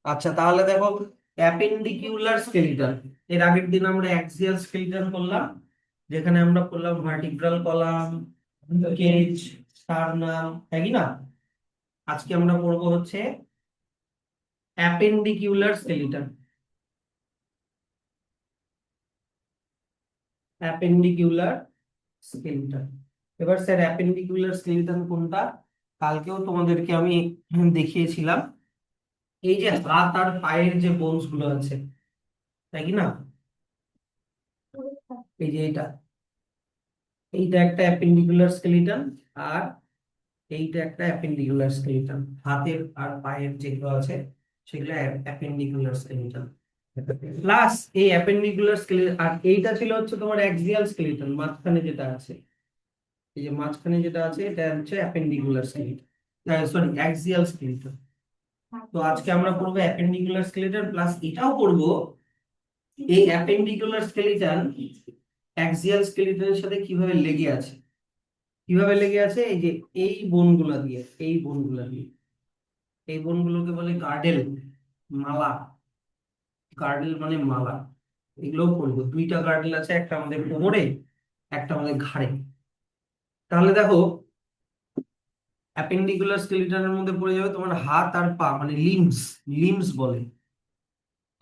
আচ্ছা, তাহলে দেখো অ্যাপেন্ডিকিউলার স্কেলিটন। এর আগের দিন আমরা অ্যাক্সিয়াল স্কেলিটন করলাম, যেখানে আমরা করলাম ভার্টিব্রাল কলাম, কেজ, স্টারনাম, তাই কি না? আজকে আমরা করব হচ্ছে অ্যাপেন্ডিকিউলার স্কেলিটন। অ্যাপেন্ডিকিউলার স্কেলিটন। এবার স্যার অ্যাপেন্ডিকুলার স্কেলিটন কোনটা? কালকেও তোমাদেরকে আমি দেখিয়েছিলাম। এই যে হাত আর পায়ের যে বোনস গুলো আছে, তাই কি না? এই যে এইটা একটা অ্যাপেন্ডিকুলার স্কেলিটন, আর এইটা একটা অ্যাপেন্ডিকুলার স্কেলিটন। হাতের আর পায়ের যেগুলো আছে সেগুলো অ্যাপেন্ডিকুলার স্কেলিটন। প্লাস এই অ্যাপেন্ডিকুলার স্কেলিটন, আর এইটা ছিল হচ্ছে তোমার অ্যাক্সিয়াল স্কেলিটন, মাঝখানে যেটা আছে। এই যে মাঝখানে যেটা আছে এটা হচ্ছে appendicular skeleton, sorry axial skeleton. তো আজকে আমরা পড়বো অ্যাপেন্ডিকুলার স্কেলিটন, প্লাস এটাও পড়বো এই অ্যাপেন্ডিকুলার স্কেলিটন অ্যাক্সিয়াল স্কেলিটনের সাথে কিভাবে লেগে আছে। কিভাবে লেগে আছে? এই যে এই বোনগুলা দিয়ে, এই বোনগুলা দিয়ে, এই বোনগুলোকে বলে গার্ডেল, মালা। গার্ডেল মানে মালা। এগুলোও পড়বো। দুইটা গার্ডেল আছে, একটা আমাদের কোমরে, একটা আমাদের ঘাড়ে। তাহলে দেখো অ্যাপেন্ডিকুলার স্কেলিটনের মধ্যে পড়ে যাবে তোমার হাত আর পা, মানে লিম্বস। লিম্বস বলে।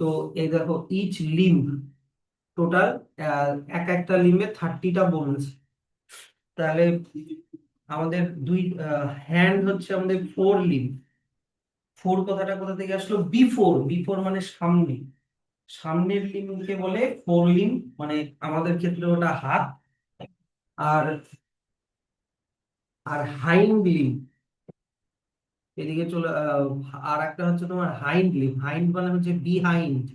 তো এই দেখো ইচ লিম্ব, টোটাল এক একটা লিম্বে 30টা বোন আছে। তাহলে আমাদের দুই হ্যান্ড হচ্ছে আমাদের 4 লিম্ব। ফোর কথাটা কোথা থেকে আসলো? বিফোর। বিফোর মানে সামনে। সামনের লিম্বকে বলে 4 লিম্ব, মানে আমাদের ক্ষেত্রে ওটা হাত। আর আর হাইন্ড লিম্ব, এদিকে চলে আর একটা হচ্ছে তোমার হাইন্ড লিম্ব। হাইন্ড মানে হচ্ছে বিহাইন্ড।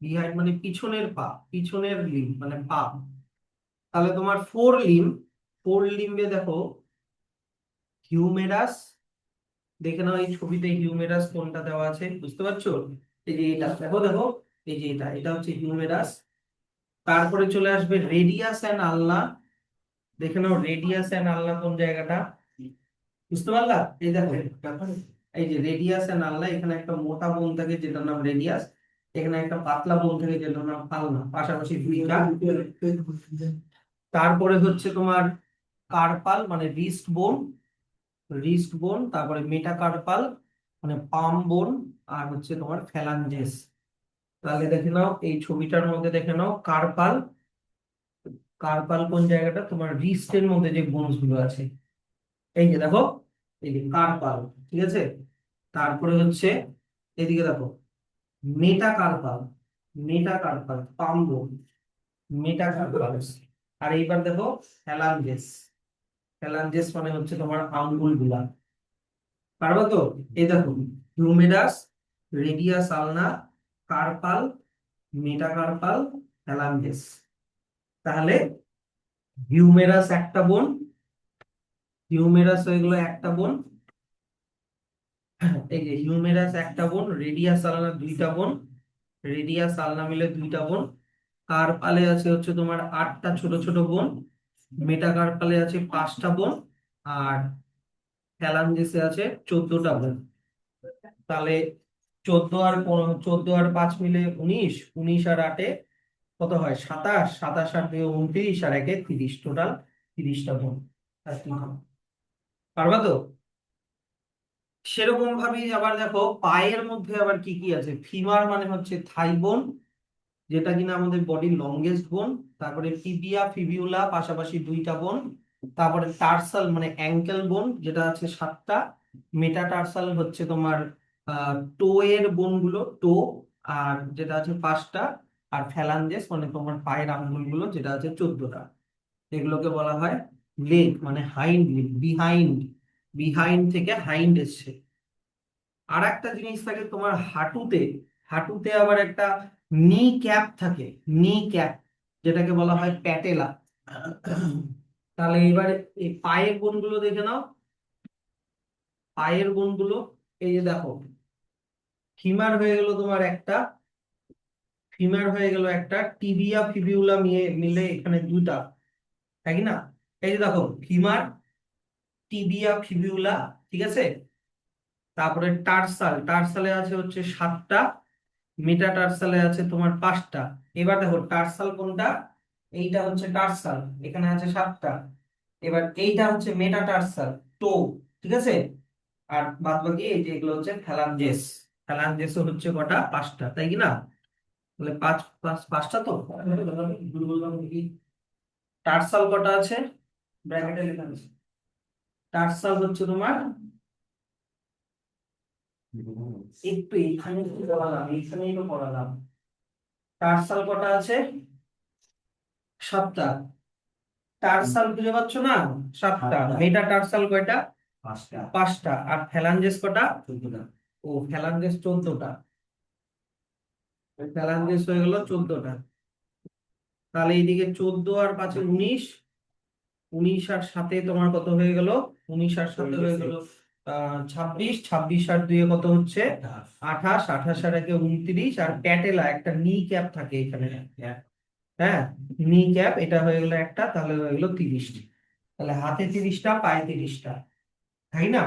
বিহাইন্ড মানে পিছনের পা, পিছনের লিম্ব মানে পা। তাহলে তোমার 4 লিম্ব। 4 লিম্বে দেখো হিউমেরাস। দেখে নাও এই ছবিতে হিউমেরাস কোনটা দেওয়া আছে, বুঝতে পারছো? এই যে এটা দেখো, দেখো এই যে এটা এটা হচ্ছে হিউমেরাস। তারপরে চলে আসবে রেডিয়াস এন্ড আলনা। দেখে নাও রেডিয়াস এন্ড আলনা কোন জায়গাটা, বুঝতে পারলা? এই দেখো, এই যে রেডিয়াস এন্ড আলনা, এখানে একটা মোটা বোন থাকে যেটার নাম রেডিয়াস, এখানে একটা পাতলা বোন থাকে যেটার নাম আলনা, পাশাপাশি দুইটা। তারপরে হচ্ছে তোমার কার্পাল মানে রিস্ট বোন। রিস্ট বোন, তারপরে মেটাকার্পাল মানে পাম বোন, আর হচ্ছে তোমার ফ্যালাঞ্জেস। তাহলে দেখে নাও এই ছবিটার মধ্যে, দেখে নাও কার্পাল। কার্পাল কোন জায়গাটা? তোমার রিস্টের মধ্যে যে বোনস গুলো আছে, এই যে দেখো, এই যে কার্পাল। ঠিক আছে। তারপরে হচ্ছে এদিকে দেখো মেটাকার্পাল। মেটাকার্পাল পাম বোন, মেটাকার্পাল। আর এইবার দেখো ফ্যালাঞ্জেস। ফ্যালাঞ্জেস মানে হচ্ছে তোমার আঙ্গুল গুলা। পারবো তো? এই দেখো হিউমেরাস, রেডিয়াস আলনা, কার্পাল, মেটাকার্পাল, ফ্যালাঞ্জেস। তাহলে হিউমেরাস একটা বোন, হিউমেরাস হয়ে গেলো একটা বোন। এই যে হিউমেরাস একটা বোন, রেডিয়াস আলনা দুইটা বোন, রেডিয়াস আলনা মিলে দুইটা বোন। কার্পালে আছে হচ্ছে তোমার 8টা ছোট ছোট বোন, মেটাকার্পালে আছে 5টা বোন, আর ফ্যালাঞ্জেসে আছে 14টা বোন। তাহলে 14 আর 5 মিলে 19, 19 আর 8-এ কত হয়? 27, 27 আর 2 29, আর 1-এ 30, টোটাল 30টা বোন। আর কি হবে? পারবা তো? সেরকম ভাবেই আবার দেখো পায়ের মধ্যে আবার কি কি আছে। ফিমার মানে হচ্ছে থাই বোন, যেটা কিনা আমাদের বডির লংগেস্ট বোন। তারপরে টিবিয়া, ফিবিউলা পাশাপাশি দুইটা বোন। তারপরে টার্সাল মানে অ্যাঙ্কেল বোন, যেটা আছে 7টা। মেটাটার্সাল হচ্ছে তোমার টো এর বোন গুলো, টো, আর যেটা আছে 5টা। আর ফ্যালাঞ্জেস মানে তোমার পায়ের আঙ্গুল গুলো, যেটা আছে 14টা। এগুলোকে বলা হয় লেগ, মানে হাইন্ড লেগ, বিহাইন্ড। বিহাইন্ড থেকে হাইন্ড এসছে। আর একটা জিনিস থাকে তোমার হাঁটুতে। হাঁটুতে আবার একটা নি ক্যাপ থাকে, নি ক্যাপ, যেটাকে বলা হয় প্যাটেলা। তাহলে এবারে এই পায়ের বোনগুলো দেখে নাও। পায়ের বোনগুলো এই যে দেখো, ফিমার হয়ে গেল তোমার একটা, ফিমার হয়ে গেল একটা, টিবিয়া ফিবিউলা মিলে এখানে দুটা, তাই কি না? এই যে দেখো ফিমার, টিবিয়া, ফিবিউলা, ঠিক আছে। তারপরে টার্সাল, টার্সালে আছে হচ্ছে 7টা, মেটাটার্সালে আছে তোমার 5টা। এবার দেখো টার্সাল কোনটা, এইটা হচ্ছে টার্সাল, এখানে আছে 7টা। এবার এইটা হচ্ছে মেটাটার্সাল, টো, ঠিক আছে। আর বাদ বাকি এই যে এগুলো হচ্ছে ফ্যালাঞ্জেস, ফ্যালাঞ্জেসও হচ্ছে কটা, 5টা, তাই কি না? তাহলে পাঁচ পাঁচ 5টা তো। টার্সাল কটা আছে, ব্র্যাকেটে লেখা আছে, টার্সাল হচ্ছে তোমার, একটু এইখানে একটু পড়ালাম, এইখানেই তো পড়ালাম। টার্সাল কটা আছে, 7টা। টার্সাল খুঁজে পাচ্ছ না, 7টা। মেটা টার্সাল কয়টা, 5টা। আর ফ্যালাঞ্জেস কটা, 14টা। ও ফ্যালাঞ্জেস 14টা, ফ্যালাঞ্জেস হয়ে গেল 14টা। তাহলে এইদিকে 14 আর 5 19, 19 আর 7 তোমার কত হয়ে গেল, 19 আর 7 হয়ে গেল 26, 26 আর 2 কত হচ্ছে 28, 28 আর 1 29। আর প্যাটেলা, একটা নি ক্যাপ থাকে এখানে, হ্যাঁ, নি ক্যাপ, এটা হয়ে গেল একটা, তাহলে হয়ে গেল 30। তাহলে হাতে 30টা, পায়ে 30টা, তাই না?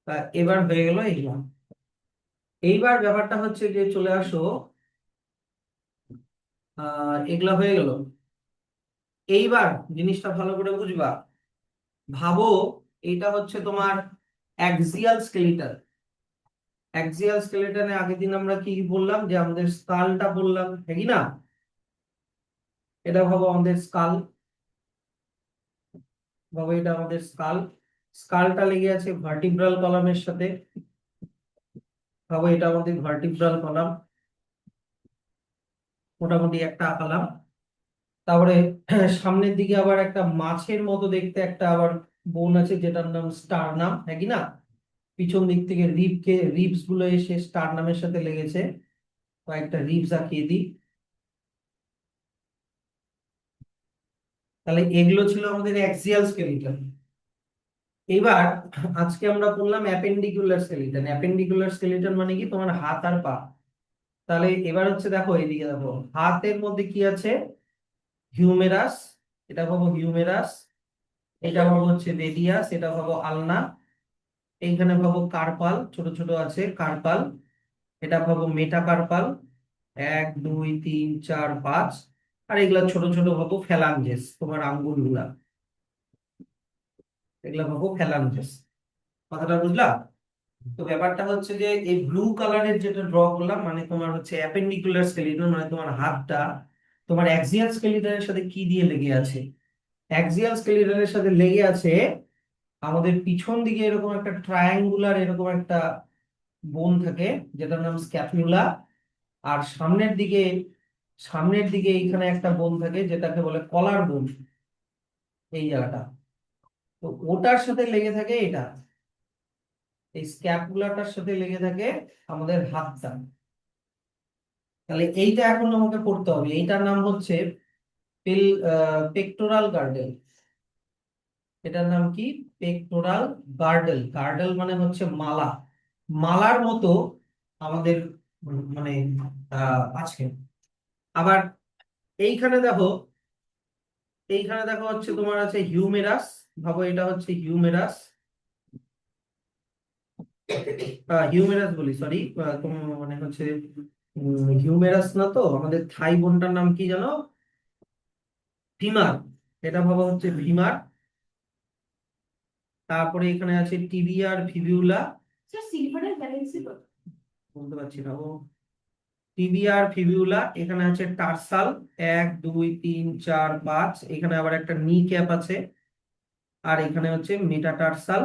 তা এবার হয়ে গেল এইগুলা। এইবার ব্যাপারটা হচ্ছে যে চলে আসো, এগুলা হয়ে গেল। এইবার জিনিসটা ভালো করে বুঝবা, ভাবো এটা হচ্ছে তোমার অ্যাক্সিয়াল স্কেলিটন। অ্যাক্সিয়াল স্কেলিটনে আগের দিন আমরা কি বললাম, যে আমাদের স্কালটা বললাম, হ্যাঁ কি না? এটা ভাবো আমাদের স্কাল, ভাবো এটা আমাদের স্কাল, স্কালটা লেগে আছে ভার্টিব্রাল কলামের সাথে। ভাবো এটা আমাদের ভার্টিব্রাল কলাম, মোটামুটি একটা আঁকালাম। তারপরে সামনের দিকে আবার একটা মাছের মতো দেখতে একটা আবার বোন আছে, যেটার নাম স্টারনাম, হ্যাঁ কি না? পিছন দিক থেকে রিবস গুলো এসে স্টারনামের সাথে লেগেছে। কয়েকটা রিবস আঁকিয়ে দিই। তাহলে এগুলো ছিল আমাদের অ্যাক্সিয়াল স্কেলিটন। এবার আজকে আমরা পড়লাম অ্যাপেন্ডিকুলার স্কেলিটন। অ্যাপেন্ডিকুলার স্কেলিটন মানে কি, তোমার হাত আর পা। তাহলে এবার হচ্ছে দেখো এইদিকে দেখো, হাতের মধ্যে কি আছে, হিউমেরাস, এটা ভাবো হিউমেরাস, এটা ভাবো হচ্ছে রেডিয়াস, এটা ভাবো আলনা, এইখানে ভাবো কার্পাল, ছোট ছোট আছে কার্পাল, এটা ভাবো মেটাকার্পাল, 1 2 3 4 5। আর এগুলা ছোট ছোট ভাবো ফ্যালাঞ্জেস, তোমার আঙ্গুল গুলা, এগুলা ভাবো ফ্যালাঞ্জেস। কথাটা বুঝলা? তো ব্যাপারটা হচ্ছে যে এই ব্লু কালারের যেটা ড্র করলাম, মানে তোমার হচ্ছে অ্যাপেন্ডিকুলার স্কেলিটন, মানে তোমার হাতটা তোমার অ্যাক্সিয়াল স্কেলিটনের সাথে কি দিয়ে লেগে আছে, অ্যাক্সিয়াল স্কেলিটনের সাথে লেগে আছে আমাদের পিছন দিকে এরকম একটা ট্রায়াঙ্গুলার এরকম একটা বোন থাকে, যেটার নাম স্ক্যাপুলা। আর সামনের দিকে এইখানে একটা বোন থাকে, যেটাকে বলে কলার বোন, এই জায়গাটা। তো ওটার সাথে লেগে থাকে এটা, এই স্ক্যাপুলাটার সাথে লেগে থাকে আমাদের হাতটা। তাহলে এইটা এখন আমাকে করতে হবে, এইটার নাম হচ্ছে পেক্টোরাল গার্ডেল। এটার নাম কি, পেক্টোরাল গার্ডেল। গার্ডেল মানে হচ্ছে মালা, মালার মতো আমাদের মানে আছে। আবার এইখানে দেখো, এইখানে দেখো হচ্ছে তোমার আছে হিউমেরাস, ভাবো এটা হচ্ছে হিউমেরাস, হিউমেরাস বলি সরি, তোমার মানে হচ্ছে হিউমেরাস না তো, আমাদের থাই বোনটার নাম কি জানো, ফিমার, এটা ভাবো হচ্ছে ফিমার। তারপরে এখানে আছে টিবিয়ার ফিবিউলা, বলতে পারছি না ও, টিবিয়ার ফিবিউলা। এখানে আছে টার্সাল, 1 2 3 4 5, এখানে আবার একটা নি ক্যাপ আছে। আর এখানে হচ্ছে মেটাটার্সাল,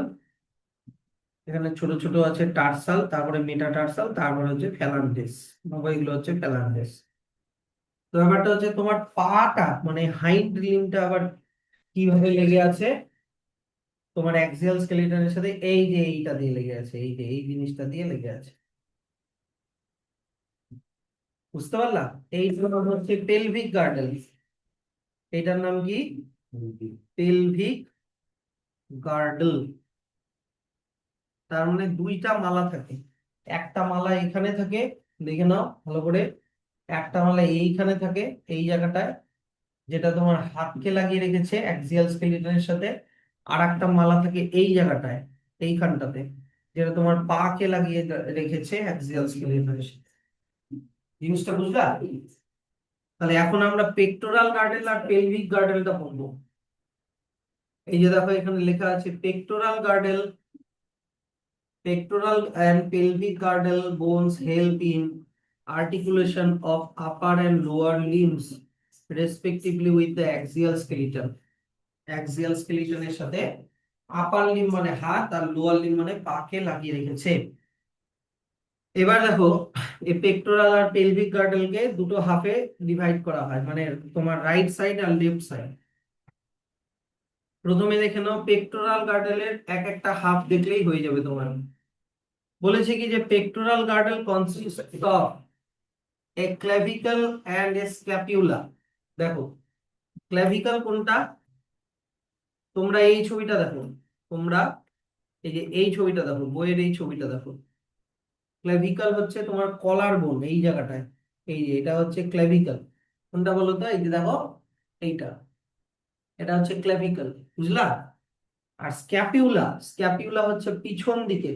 এখানে ছোট ছোট আছে টার্সাল, তারপরে মেটাটার্সাল, তারপরে হচ্ছে ফ্যালাঞ্জেস। বাবা এগুলো হচ্ছে ফ্যালাঞ্জেস। তো ব্যাপারটা হচ্ছে তোমার পাটা মানে হাইন্ড লিম্বটা আবার কিভাবে লেগে আছে তোমার অ্যাক্সিয়াল স্কেলিটনের সাথে, এই যে এইটা দিয়ে লেগে আছে, এই যে এই জিনিসটা দিয়ে লেগে আছে, বুঝতে পারলাম? এইটার নাম হচ্ছে পেলভিক গার্ডেল। এটার নাম কি, পেলভিক গার্ডেল। তার মানে দুইটা মালা থাকে, একটা মালা এখানে থাকে, দেখে নাও ভালো করে, একটা মালা এইখানে থাকে এই জায়গাটায়, যেটা তোমার হাতকে লাগিয়ে রেখেছে অ্যাক্সিয়াল স্কেলিটনের সাথে। আর একটা মালা থাকে এই জায়গাটায়, এইখানটাতে। যেটা তোমার পা কে লাগিয়ে রেখেছে অ্যাক্সিয়াল স্কেলেটনের সাথে। জিনিসটা বুঝলা? তাহলে এখন আমরা পেক্টোরাল গার্ডেল আর পেলভিক গার্ডেলটা পড়বো। এই যে দেখো এখানে লেখা আছে pectoral girdle, pectoral and pelvic girdle bones help in articulation of upper and lower limbs respectively with the axial skeleton. Axial skeleton এর সাথে আপার লিম্ব মানে হাত আর লোয়ার লিম্ব মানে পাকে লাগিয়ে রেখেছে। এবার দেখো এই পেক্টোরাল আর পেলভিক গার্ডেলকে দুটো হাফে ডিভাইড করা হয়, মানে তোমার রাইট সাইড আর লেফট সাইড। প্রথমে দেখে নাও পেক্টোরাল গার্ডেলের এক একটা হাফ দেখলেই হয়ে যাবে তোমার। বলেছে কি যে pectoral girdle consist of a clavicle and a scapula. দেখো ক্ল্যাভিকল কোনটা, তোমরা এই ছবিটা দেখো, তোমরা এই যে এই ছবিটা দেখো, বইয়ের এই ছবিটা দেখো। ক্ল্যাভিকল হচ্ছে তোমার কলার বোন এই জায়গাটায়, এই যে এটা হচ্ছে ক্ল্যাভিকল। কোনটা বলো তো? এই যে দেখো এইটা, এটা হচ্ছে ক্ল্যাভিকল, বুঝলা? আর স্ক্যাপিউলা, স্ক্যাপিউলা হচ্ছে পিছন দিকে,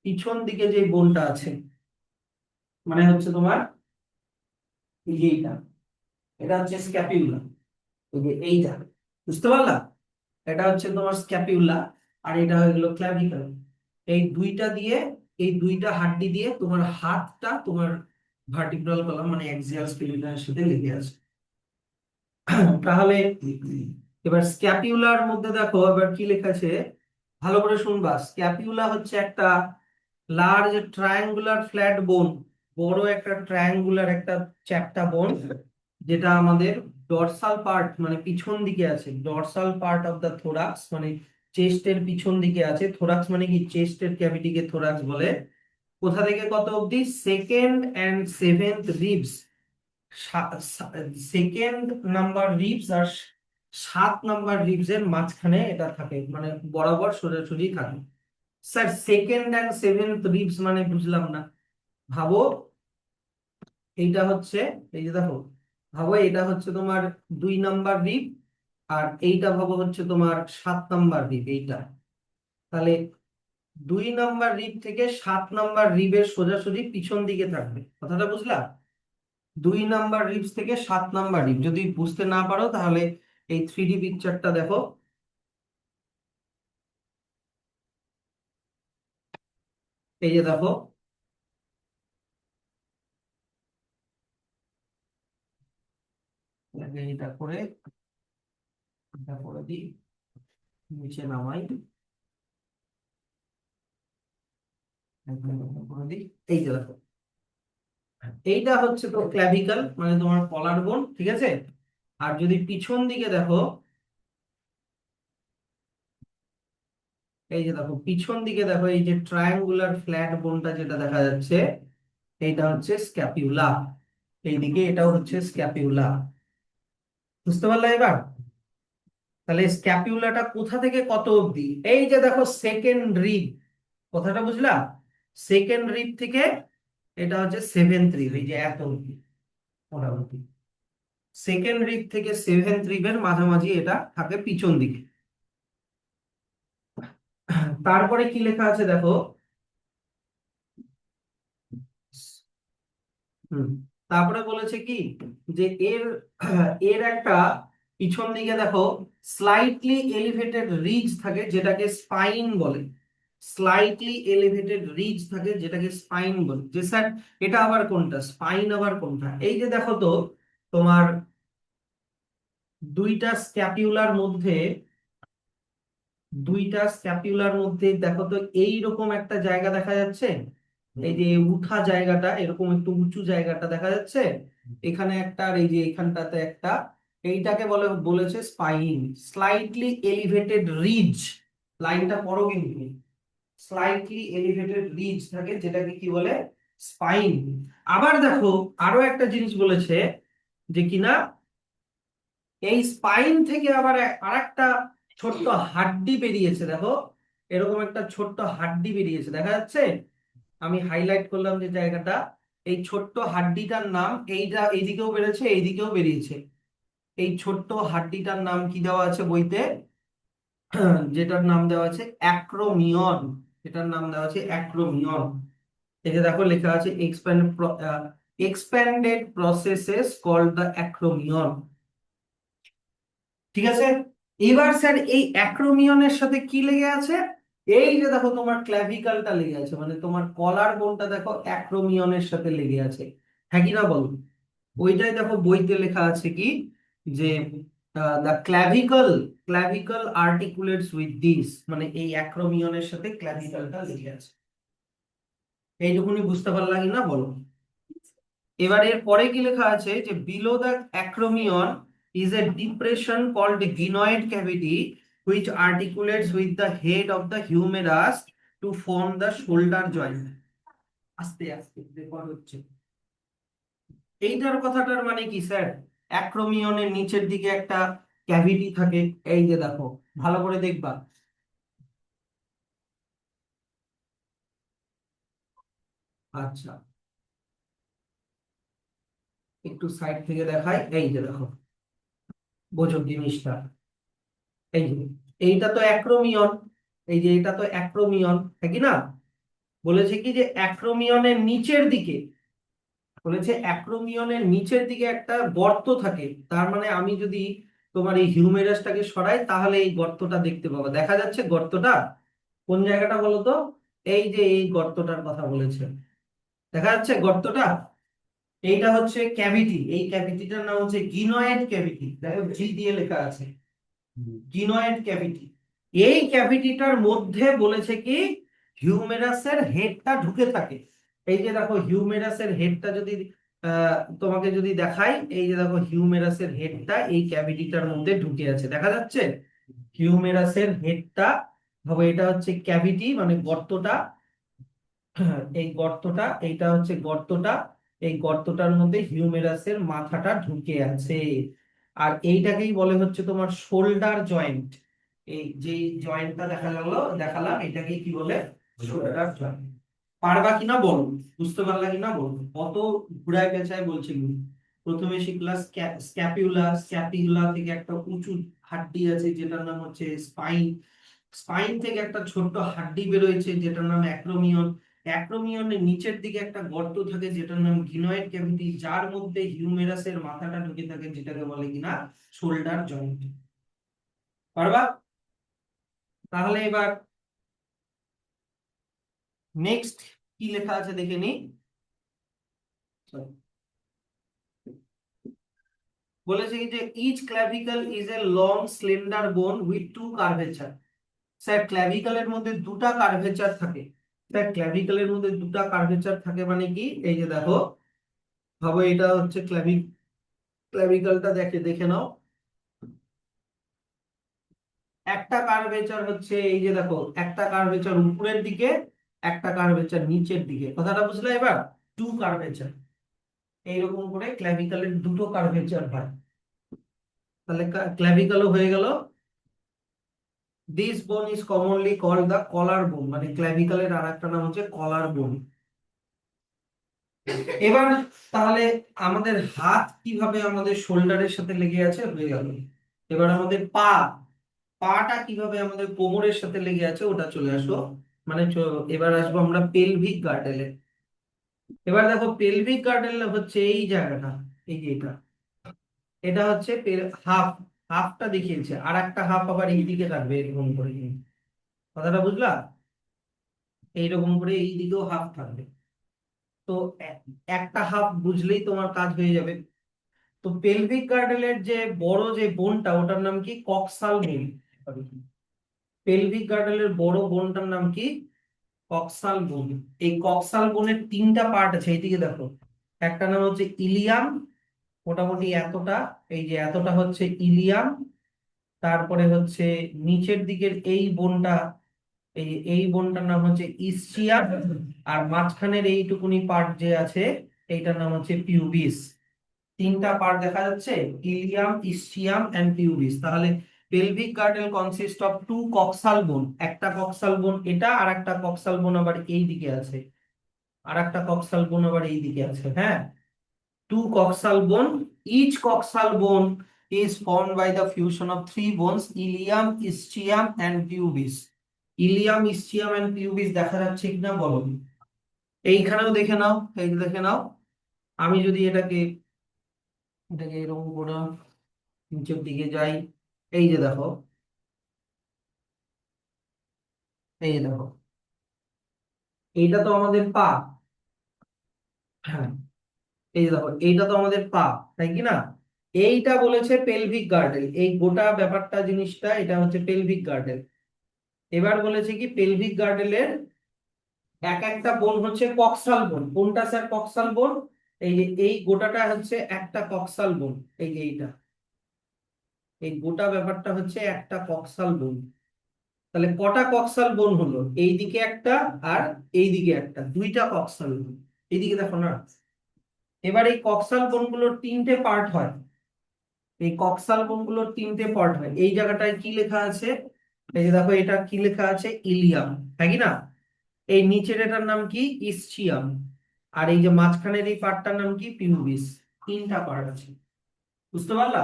পিছন দিকে যে বোনটা আছে, মানে হচ্ছে তোমার এই যে এইটা, এটা হচ্ছে স্ক্যাপিউলা। এই যে এইটা, বুঝতে পারলা? এটা হচ্ছে তোমার স্ক্যাপিউলা আর এটা হয়ে গেল ক্ল্যাভিকল। এই দুইটা দিয়ে, এই দুইটা হাড্ডি দিয়ে তোমার হাতটা তোমার ভার্টিব্রাল কলাম মানে অ্যাক্সিয়াল স্কেলিটনের সাথে লেগে আছে। তাহলে এবার স্ক্যাপিউলার মধ্যে দেখো এবার কি লেখা আছে, ভালো করে শুনবা। স্ক্যাপিউলা হচ্ছে একটা লার্জ ট্রায়াঙ্গুলার ফ্ল্যাট বোন, বড় একটা ট্রায়াঙ্গুলার একটা চ্যাপ্টা বোন, যেটা আমাদের ডরসাল পার্ট মানে পিছন দিকে আছে। Dorsal part of the thorax মানে চেস্টের পিছন দিকে আছে। থোরাক্স মানে কি, চেস্টের ক্যাভিটিকে থোরাক্স বলে। কোথা থেকে কত অবধি? Second and seventh ribs, second number ribs আর 7 নাম্বার রিবস এর মাঝখানে এটা থাকে, মানে বরাবর সোজাসুজি থাকে। Sir second and seventh ribs মানে বুঝলাম না। ভাবো এইটা হচ্ছে, এই যে দেখো, ভাবো এটা হচ্ছে তোমার 2 নাম্বার রিব আর এইটা ভাবো হচ্ছে তোমার 7 নাম্বার রিব এইটা। তাহলে 2 নাম্বার রিব থেকে 7 নাম্বার রিবের সোজাসুজি পিছন দিকে থাকবে, কথাটা বুঝলা? 2 নাম্বার রিবস থেকে 7 নাম্বার রিব, যদি বুঝতে না পারো তাহলে এই 3D পিকচারটা দেখো। এই যে দেখো, এটা করে, এটা করে দিই, নিচে নামাই, একদম এটা করে দিই। এই যে দেখো, এইটা হচ্ছে তো ক্ল্যাভিকল মানে তোমার কলার বোন, ঠিক আছে? আর যদি পিছন দিকে দেখো, এই যে দেখো পিছন দিকে দেখো, এই যে ট্রায়াঙ্গুলার ফ্ল্যাট বোনটা যেটা দেখা যাচ্ছে, এইটা হচ্ছে স্ক্যাপিউলা। এইদিকে এটাও হচ্ছে স্ক্যাপিউলা, বুঝতে পারলে এবার? তাহলে স্ক্যাপিউলাটা কোথা থেকে কত অবধি? এই যে দেখো সেকেন্ড রিব, কথাটা বুঝলা? সেকেন্ড রিব থেকে এটা হচ্ছে সেভেন্থ রিব, এই যে এত অবধি মোটামুটি। সেকেন্ড রিব থেকে সেভেন্থ রিবের মাঝামাঝি এটা থাকে পিছন দিকে। তারপরে কি লেখা আছে দেখো, হুম, তারপরে বলেছে কি যে এর এর একটা পিছন দিকে দেখো স্লাইটলি এলিভেটেড রিজ থাকে যেটাকে স্পাইন বলে। স্লাইটলি এলিভেটেড রিজ থাকে যেটাকে স্পাইন বলে। যে স্যার এটা আবার কোনটা, স্পাইন আবার কোনটা? এই যে দেখো তো তোমার দুইটা স্ক্যাপিউলার মধ্যে, দুইটা স্ক্যাপিউলার মধ্যে দেখো তো এইরকম একটা জায়গা দেখা যাচ্ছে। এই যে উঠা জায়গাটা, এরকম একটু উঁচু জায়গাটা দেখা যাচ্ছে এখানে একটা, আর এই যে এখানটাতে একটা। এইটাকে বলেছে স্পাইন, স্লাইটলি এলিভেটেড রিজ। লাইনটা পড়ো কিন্তু, স্লাইটলি এলিভেটেড রিজ থাকে যেটাকে কি বলে, স্পাইন। আবার দেখো আরো একটা জিনিস বলেছে যে কিনা এই স্পাইন থেকে আবার আরেকটা ছোট্ট হাড্ডি বেরিয়েছে, দেখো এরকম একটা ছোট্ট হাড্ডি বেরিয়েছে দেখা যাচ্ছে। আমি হাইলাইট করলাম যে জায়গাটা, এই ছোট্ট হাড্ডিটার নাম, এইটা এইদিকেও বেরিয়েছে এইদিকেও বেরিয়েছে। এই ছোট্ট হাড্ডিটার নাম কি দেওয়া আছে বইতে? যেটার নাম দেওয়া আছে অ্যাক্রোমিয়ন। এটার নাম দেওয়া আছে অ্যাক্রোমিয়ন। এই যে দেখো লেখা আছে expanded processes called the acromion। ঠিক আছে, এবার স্যার এই অ্যাক্রোমিয়নের সাথে কি লেগে আছে? এই যে দেখো তোমার ক্ল্যাভিকলটা লেগে আছে, মানে তোমার কলার বোনটা দেখো অ্যাক্রোমিয়নের সাথে লেগে আছে, হ্যাঁ কি না বলো? ওইটাই দেখো বইতে লেখা আছে কি, যে দ্য ক্ল্যাভিকল আর্টিকুলেটস উইথ দিস, মানে এই অ্যাক্রোমিয়নের সাথে ক্ল্যাভিকলটা লেগে আছে। এইটুকুনি বুঝতে পারলা কি না বলো? এবার এর পরে কি লেখা আছে, যে below the acromion is a depression called glenoid cavity which articulates with the head of the humerus to form the shoulder joint। আস্তে আস্তে রেকর্ড হচ্ছে। এইটার কথাটার মানে কি স্যার? অ্যাক্রোমিয়নের নিচের দিকে একটা ক্যাভিটি থাকে, এই যে দেখো, ভালো করে দেখবা। আচ্ছা, একটু সাইড থেকে দেখাই, এই যে দেখো, বোঝো জিনিসটা। এই যে এইটা তো অ্যাক্রোমিয়ন, এই যে এটা তো অ্যাক্রোমিয়ন, হ্যাঁ কি না? বলেছে কি যে অ্যাক্রোমিয়নের নিচের দিকে, বলেছে অ্যাক্রোমিয়নের নিচের দিকে একটা গর্ত থাকে। তার মানে আমি যদি তোমার এই হিউমেরাসটাকে সরাই, তাহলে এই গর্তটা দেখতে পাবো। দেখা যাচ্ছে গর্তটা কোন জায়গাটা বলো তো? এই যে এই গর্তটার কথা বলেছে, দেখা যাচ্ছে গর্তটা? এইটা হচ্ছে ক্যাভিটি, এই ক্যাভিটিটার নাম হচ্ছে গিনয়েড ক্যাভিটি, দেখো জি দিয়ে লেখা আছে, গিনয়েড ক্যাভিটি। এই ক্যাভিটিটার মধ্যে বলেছে কি হিউমেরাসের হেডটা ঢুকে থাকে। এই যে দেখো হিউমেরাসের হেডটা যদি তোমাকে যদি দেখাই, এই যে দেখো হিউমেরাসের হেডটা এই ক্যাভিটিটার মধ্যে ঢুকে আছে, দেখা যাচ্ছে? হিউমেরাসের হেডটা, ভাবো এটা হচ্ছে ক্যাভিটি মানে গর্তটা, এই গর্তটা, এইটা হচ্ছে গর্তটা, এই গর্তটার মধ্যে হিউমেরাসের মাথাটা ঢুকে আছে। আর এইটাকেই বলে হচ্ছে তোমার শোল্ডার জয়েন্ট। এই যে জয়েন্টটা দেখালাম, এটাকেই কি বলে? Shoulder joint. পারবা কিনা বলো, বুঝতে পারলা কিনা বলো, কত ঘুরায় পেঁচায় বলছি। প্রথমে শিখলা স্ক্যাপিউলা, স্ক্যাপিউলা থেকে একটা উঁচু হাড্ডি আছে যেটার নাম হচ্ছে স্পাইন, স্পাইন থেকে একটা ছোট্ট হাড্ডি বেরোয়েছে যেটার নাম অ্যাক্রোমিয়ন, অ্যাক্রোমিয়নের নিচের দিকে একটা গর্ত থাকে যেটার নাম গিনয়েড ক্যাভিটি, যার মধ্যে হিউমেরাসের মাথাটা ঢুকে থাকে, যেটাকে বলে কিনা শোল্ডার জয়েন্ট। পারবা? তাহলে এবার নেক্সট কি লেখা আছে দেখে নি। বলেছে কি যে each clavicle is a long slender bone with two curvature. Sir ক্ল্যাভিকলের মধ্যে দুটা কার্ভেচার থাকে। স্যার ক্ল্যাভিকলের মধ্যে দুটা কার্ভেচার থাকে মানে কি? এই যে দেখো, ভাবো এটা হচ্ছে ক্ল্যাভিকলটা দেখে দেখে নাও। একটা কার্ভেচার হচ্ছে এই যে দেখো, একটা কার্ভেচার উপরের দিকে, একটা কার্ভেচার নিচের দিকে, কথাটা বুঝলে এবার? টু কার্ভেচার, এইরকম করে ক্ল্যাভিকলের দুটো কার্ভেচার হয়। তাহলে ক্ল্যাভিকলও হয়ে গেল। দিস বোন ইজ কমনলি কল্ড দা কলার বোন, মানে ক্ল্যাভিকলের আর একটা নাম হচ্ছে কলার বোন। এবার তাহলে আমাদের হাত কিভাবে আমাদের শোল্ডারের সাথে লেগে আছে হয়ে গেল। এবার আমাদের পাটা কিভাবে আমাদের কোমরের সাথে লেগে আছে ওটা চলে আসো, মানে এবার আসবো আমরা পেলভিক গার্ডেলে। এবার দেখো পেলভিক গার্ডেল হচ্ছে এই জায়গাটা, এই যে এটা, এটা হচ্ছে হাফ, হাফটা দেখিয়েছে, আর একটা হাফ আবার এইদিকে থাকবে এরকম করে, কথাটা বুঝলা? এইরকম করে এই দিকেও হাফ থাকবে। তো একটা হাফ বুঝলেই তোমার কাজ হয়ে যাবে। তো পেলভিক গার্ডেলের যে বড় যে বোনটা, ওটার নাম কি? কক্সাল বোন। পেলভিক গার্ডেলের বড় বোনটার নাম কি? কক্সাল বোন। এই কক্সাল বোনের তিনটা পার্ট আছে, এইদিকে দেখো। একটা নাম হচ্ছে ইলিয়াম, মোটামুটি এতটা, এই যে এতটা হচ্ছে ইলিয়াম। তারপরে হচ্ছে নিচের দিকের এই বোনটা, এই বোনটার নাম হচ্ছে ইসচিয়াম। আর মাঝখানের এইটুকুনি পার্ট যে আছে, এইটার নাম হচ্ছে পিউবিস। তিনটা পার্ট দেখা যাচ্ছে, ইলিয়াম, ইসচিয়াম এন্ড পিউবিস। তাহলে pelvic girdle consist of two coxal bone, একটা কক্সাল বোন এটা, আর একটা কক্সাল বোন আবার এই দিকে আছে, আর একটা কক্সাল বোন আবার এই দিকে আছে, হ্যাঁ। টু কক্সাল বোন, ইচ কক্সাল বোন is formed by the fusion of three bones, ilium, ischium and pubis. Ilium, ischium and pubis দেখা যাচ্ছে কিনা বলো। এইখানেও দেখে নাও, এই যে দেখে নাও। আমি যদি এটাকে এরকম করে নিচের দিকে যাই, এই যে দেখো, এই যে দেখো, এইটা তো আমাদের পা। হ্যাঁ, এই যে দেখো, এইটা তো আমাদের পা, তাই কি না? এইটা বলেছে পেলভিক গার্ডেল, এই গোটা ব্যাপারটা জিনিসটা এটা হচ্ছে পেলভিক গার্ডেল। এবার বলেছে কি পেলভিক গার্ডেলের এক একটা বোন হচ্ছে কক্সাল বোন। কোনটা স্যার কক্সাল বোন? এই যে এই গোটাটা হচ্ছে একটা কক্সাল বোন। এই যে এইটা, এই গোটা ব্যাপারটা হচ্ছে একটা কক্সাল বোন। তাহলে কটা কক্সাল বোন হলো? এইদিকে একটা আর এইদিকে একটা, দুইটা কক্সাল বোন। এইদিকে দেখো না। এবার এই কক্সাল বোনগুলোর তিনটে পার্ট হয়। এই কক্সাল বোনগুলোর তিনটে পার্ট হয়। এই জায়গাটায় কি লেখা আছে? এই যে দেখো, এটা কি লেখা আছে? ইলিয়াম, তাই কি না? এই নিচের এটার নাম কি? ইসচিয়াম। আর এই যে মাঝখানের এই পার্টটার নাম কি? পিউবিস। তিনটা পার্ট আছে, বুঝতে পারলা?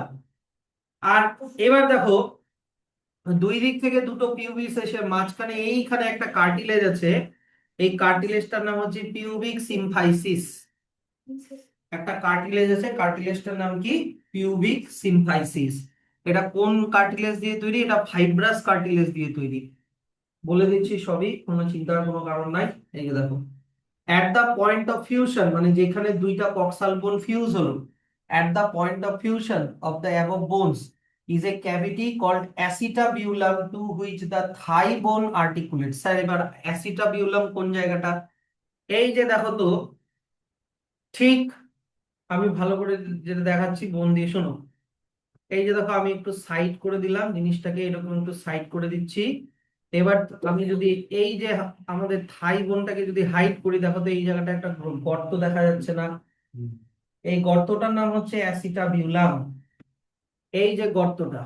আর এবার দেখো, দুই দিক থেকে দুটো পিউবিস এসে মাঝখানে এইখানে একটা কার্টিলেজ আছে। এই কার্টিলেজটার নাম হচ্ছে পিউবিক সিম্ফাইসিস। একটা কার্টিলেজ আছে, কার্টিলেজটার নাম কি? Pubic symphysis. এটা কোন কার্টিলেজ দিয়ে তৈরি? এটা ফাইব্রাস কার্টিলেজ দিয়ে তৈরি। বলে দিচ্ছি সবই, কোনো চিন্তার কোনো কারণ নাই। এই যে দেখো, at the point of fusion, মানে যেখানে দুইটা কক্সাল বোন ফিউজ হলো, at the point of fusion of the above bones is a cavity called acetabulum to which the thigh bone articulates. Sir এবার acetabulum কোন জায়গাটা? এই যে দেখো তো, ঠিক আমি ভালো করে যেটা দেখাচ্ছি মন দিয়ে শোনো। এই যে দেখো, আমি একটু সাইড করে দিলাম জিনিসটাকে, এরকম একটু সাইড করে দিচ্ছি। এবার আমি যদি এই যে আমাদের থাই বোনটাকে যদি হাইড করি, দেখো তো এই জায়গাটা একটা গর্ত দেখা যাচ্ছে না? এই গর্তটার নাম হচ্ছে অ্যাসিটাবিউলাম। এই যে গর্তটা,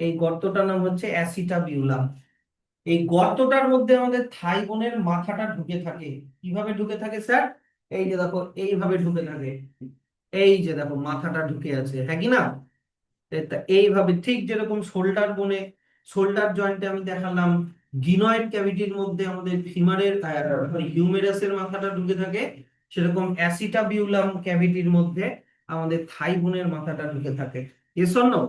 এই গর্তটার নাম হচ্ছে অ্যাসিটাবিউলাম। এই গর্তটার মধ্যে আমাদের থাই বোনের মাথাটা ঢুকে থাকে। কিভাবে ঢুকে থাকে স্যার? এই যে দেখো, এইভাবে ঢুকে থাকে। এই যে দেখো, মাথাটা ঢুকে আছে, হ্যাঁ কি না? তা এইভাবে ঠিক যেরকম শোল্ডার বোনে, শোল্ডার জয়েন্টে আমি দেখালাম গিনয়েড ক্যাভিটির মধ্যে আমাদের ফিমারের হিউমেরাসের মাথাটা ঢুকে থাকে, সেরকম অ্যাসিটাবিউলাম ক্যাভিটির মধ্যে আমাদের থাই বোনের মাথাটা ঢুকে থাকে। Yes or no?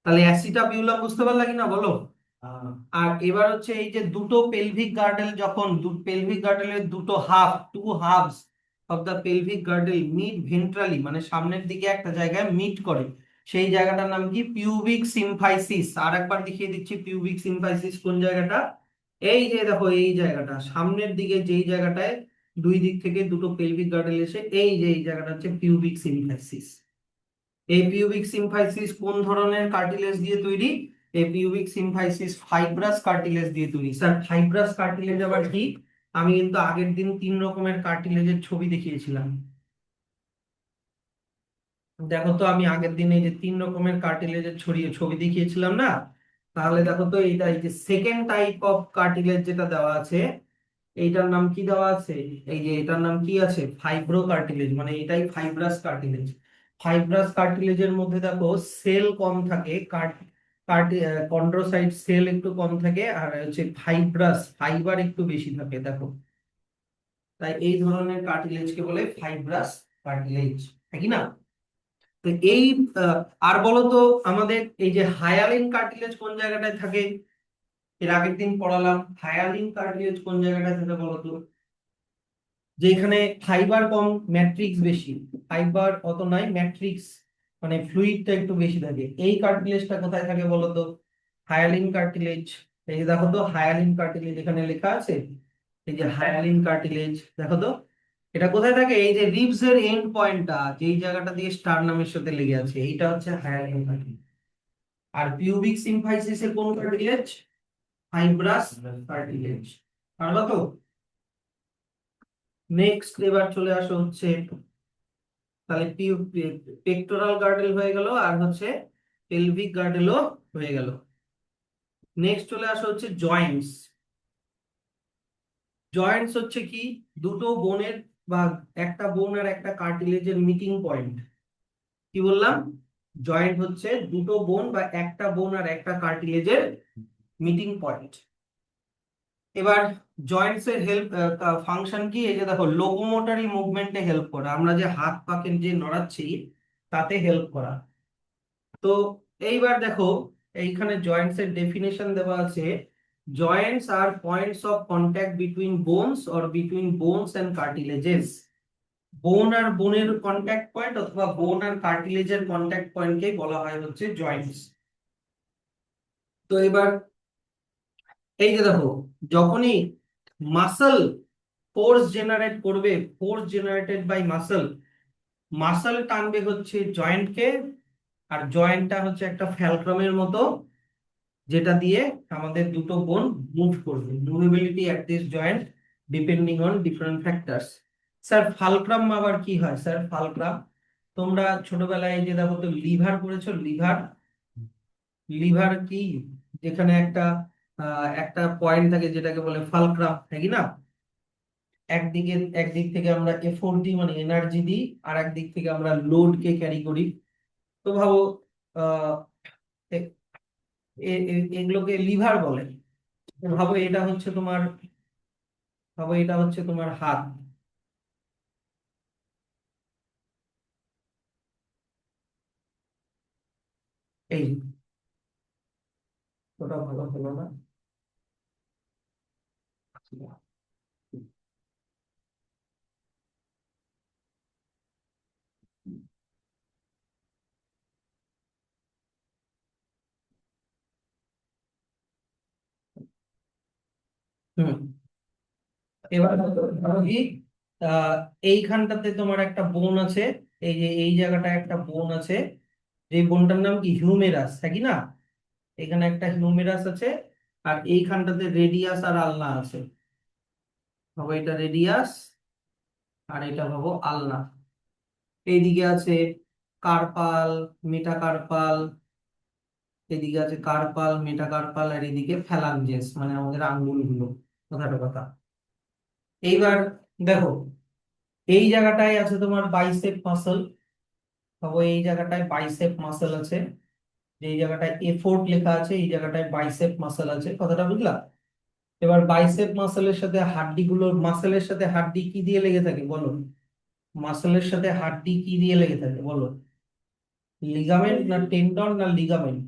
তাহলে অ্যাসিটাবিউলাম বুঝতে পারলা কিনা বলো? আর এবার হচ্ছে এই যে দুটো পেলভিক গার্ডেল, যখন পেলভিক গার্ডেলের দুটো half, two halves of the pelvic girdle meet ventrally, মানে সামনের দিকে একটা জায়গায় মিট করে, সেই জায়গাটার নাম কি? Pubic symphysis. আর একবার দেখিয়ে দিচ্ছি পিউবিক সিম্ফাইসিস কোন জায়গাটা। এই যে দেখো, এই জায়গাটা সামনের দিকে, যেই জায়গাটায় দুই দিক থেকে দুটো পেলভিক গার্ডেল এসে, এই যে এই জায়গাটা হচ্ছে পিউবিক সিম্ফাইসিস। এই পিউবিক সিম্ফাইসিস কোন ধরনের কার্টিলেজ দিয়ে তৈরি? এই পিউবিক সিম্ফাইসিস ফাইব্রাস কার্টিলেজ দিয়ে তৈরি। স্যার ফাইব্রাস কার্টিলেজ আবার কি? আমি কিন্তু আগের দিন 3 রকমের কার্টিলেজের ছবি দেখিয়েছিলাম। দেখো তো, আমি আগের দিন এই যে 3 রকমের কার্টিলেজের ছবি দেখিয়েছিলাম না? তাহলে দেখো তো, এইটা এই যে সেকেন্ড টাইপ অফ কার্টিলেজ যেটা দেওয়া আছে, এইটার নাম কি দেওয়া আছে? এই যে এটার নাম কি আছে? ফাইব্রো কার্টিলেজ, মানে এটাই ফাইব্রাস কার্টিলেজ। ফাইব্রাস কার্টিলেজের মধ্যে দেখো সেল কম থাকে, কন্ড্রোসাইট সেল একটু কম থাকে, আর হচ্ছে ফাইব্রাস ফাইবার একটু বেশি থাকে দেখো। তাই এই ধরনের কার্টিলেজকে বলে ফাইব্রাস কার্টিলেজ, তাই কি না? তো এই আহ, আর বলো তো, আমাদের এই যে হায়ালিন কার্টিলেজ কোন জায়গাটায় থাকে? এর আগের দিন পড়ালাম, হায়ালিন কার্টিলেজ কোন জায়গাটায় থাকে বলো তো? যেখানে ফাইবার কম, ম্যাট্রিক্স বেশি। ফাইবার অত নাই, ম্যাট্রিক্স মানে ফ্লুইডটা একটু বেশি থাকে। এই কার্টিলেজটা কোথায় থাকে বলো তো? Hyaline cartilage. এই যে দেখো তো, হায়ালিন কার্টিলেজ এখানে লেখা আছে। এই যে হায়ালিন কার্টিলেজ, দেখো তো এটা কোথায় থাকে? এই যে রিবস এর এন্ড পয়েন্টটা, যেই জায়গাটা দিয়ে স্টারনামের সাথে লেগে আছে, এইটা হচ্ছে হায়ালিন কার্টিলেজ। আর পিউবিক সিম্ফাইসিস এর কোন কার্টিলেজ? Fibrous cartilage. পারবা তো? নেক্সট এবার চলে আসো হচ্ছে, তাহলে পেক্টোরাল গার্ডেল হয়ে গেল, আর হচ্ছে পেলভিক গার্ডেলও হয়ে গেল। নেক্সট চলে আসা হচ্ছে জয়েন্টস। জয়েন্টস হচ্ছে কি? দুটো বোনের বা একটা বোন আর একটা কার্টিলেজের মিটিং পয়েন্ট। কি বললাম? জয়েন্ট হচ্ছে দুটো বোন বা একটা বোন আর একটা কার্টিলেজের মিটিং পয়েন্ট। এবার জয়েন্টস এর হেল্প ফাংশন কি, এই যে দেখো লোকোমোটরি মুভমেন্টে হেল্প করা, আমরা যে হাত পাকে যে নড়াচ্ছি তাতে হেল্প করা। তো এইবার দেখো এইখানে জয়েন্টস এর ডেফিনেশন দেওয়া আছে, জয়েন্টস আর points of contact between bones or between bones and cartilages. Bone আর বোনের কন্ট্যাক্ট পয়েন্ট অথবা বোন আর কার্টিলেজের কন্ট্যাক্ট পয়েন্টকে বলা হয় হচ্ছে জয়েন্টস। তো এবার এই যে দেখো যখনই মাসল ফোর্স জেনারেট করবে, force generated by muscle, muscle টানবে হচ্ছে জয়েন্টকে, আর জয়েন্টটা হচ্ছে একটা ফ্যালক্রামের মতো, যেটা দিয়ে আমাদের দুটো বোন মুভ করবে। Movability at this joint depending on different factors. Sir fulcrum আবার কি হয় স্যার? ফালক্রাম তোমরা ছোটবেলায় এই যে দেখো তো লিভার পড়েছো, লিভার। লিভার কি, যেখানে একটা পয়েন্ট থাকে যেটাকে বলে ফালক্রাম, তাই কি না? একদিকে, একদিক থেকে আমরা এফোর্ট দিই মানে এনার্জি দিই, আর একদিক থেকে আমরা লোড কে ক্যারি করি। তো ভাবো আহ এ- এগুলোকে লিভার বলে। ভাবো এটা হচ্ছে তোমার, ভাবো এটা হচ্ছে তোমার হাত। এই, ওটা ভালো হলো না। হুম। এবার ধরো কি, আহ এইখানটাতে তোমার একটা বোন আছে, এই যে এই জায়গাটায় একটা বোন আছে, যে বোনটার নাম কি হিউমেরাস, তাই কি না? এখানে একটা হিউমেরাস আছে, আর এইখানটাতে রেডিয়াস আর আলনা আছে। ভাবো এটা রেডিয়াস, আর এটা ভাবো আলনা। এইদিকে আছে কার্পাল, মেটাকার্পাল, এদিকে আছে কার্পাল, মেটাকার্পাল, আর এদিকে ফ্যালাঞ্জেস মানে আমাদের আঙ্গুলগুলো। কথাটা কথা। এইবার দেখো এই জায়গাটায় আছে তোমার বাইসেপ মাসল। ভাবো এই জায়গাটায় বাইসেপ মাসল আছে, যে এই জায়গাটায় এফোর্ট লেখা আছে, এই জায়গাটায় বাইসেপ মাসল আছে। কথাটা বুঝলা? এবার বাইসেপ মাসলের সাথে হাড্ডি গুলোর, মাসলের সাথে হাড্ডি কি দিয়ে লেগে থাকে বলো? মাসলের সাথে হাড্ডি কি দিয়ে লেগে থাকে বলো? লিগামেন্ট না টেন্ডন না লিগামেন্ট?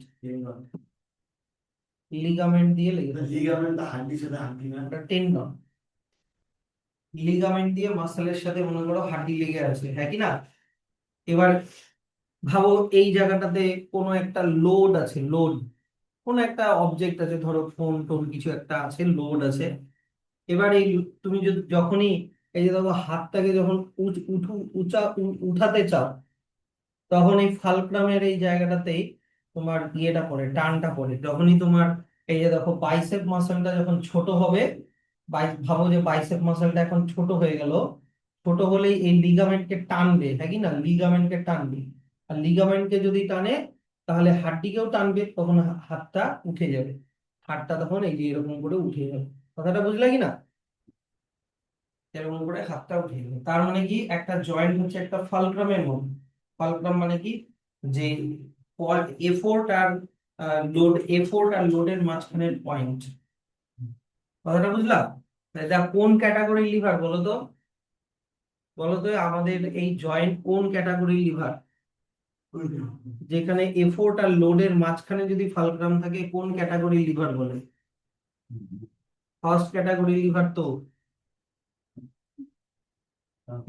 লিগামেন্ট দিয়ে লেগে থাকে। লিগামেন্ট হাড্ডির সাথে হাড্ডি না, ওটা টেন্ডন। লিগামেন্ট দিয়ে মাসলের সাথে মনে করো হাড্ডি লেগে আছে, হ্যাঁ কি না? এবার ভাবো এই জায়গাটাতে কোনো একটা লোড আছে, লোড, কোনো একটা অবজেক্ট আছে, ধরো ফোন টোন কিছু একটা আছে, লোড আছে। এবার এই তুমি যদি যখনই এই যে দেখো হাতটাকে যখন উঠাতে চাও, তখন এই ফালক্রামের এই জায়গাটাতেই তোমার ইয়েটা পড়ে, টানটা পড়ে। যখনই তোমার এই যে দেখো বাইসেপ মাসলটা যখন ছোট হবে, ভাবো যে বাইসেপ মাসলটা এখন ছোট হয়ে গেল, ছোট হলেই এই লিগামেন্টকে টানবে, হ্যাঁ কি না? লিগামেন্টকে টানবে, আর লিগামেন্টকে যদি টানে তাহলে হাড্ডিকেও টানবে, তখন হাতটা উঠে যাবে। হাতটা তখন এই যে এরকম করে উঠে যাবে। কথাটা বুঝলে কি না? এরকম করে হাতটা উঠিয়ে দেবে, তার মানে কি একটা জয়েন্ট হচ্ছে একটা ফালক্রামের মতো। ফালক্রাম মানে কি, যে এফোর্ট আর লোড, এফোর্ট আর লোডের মাঝখানের পয়েন্ট। কথাটা বুঝলা? এটা কোন ক্যাটাগরি লিভার বলো তো? বলো তো আমাদের এই জয়েন্ট কোন ক্যাটাগরি লিভার? যেখানে এফোর্ট আর লোডের মাঝখানে যদি ফালক্রাম থাকে, কোন ক্যাটাগরি লিভার বলে? ফার্স্ট ক্যাটাগরি লিভার তো।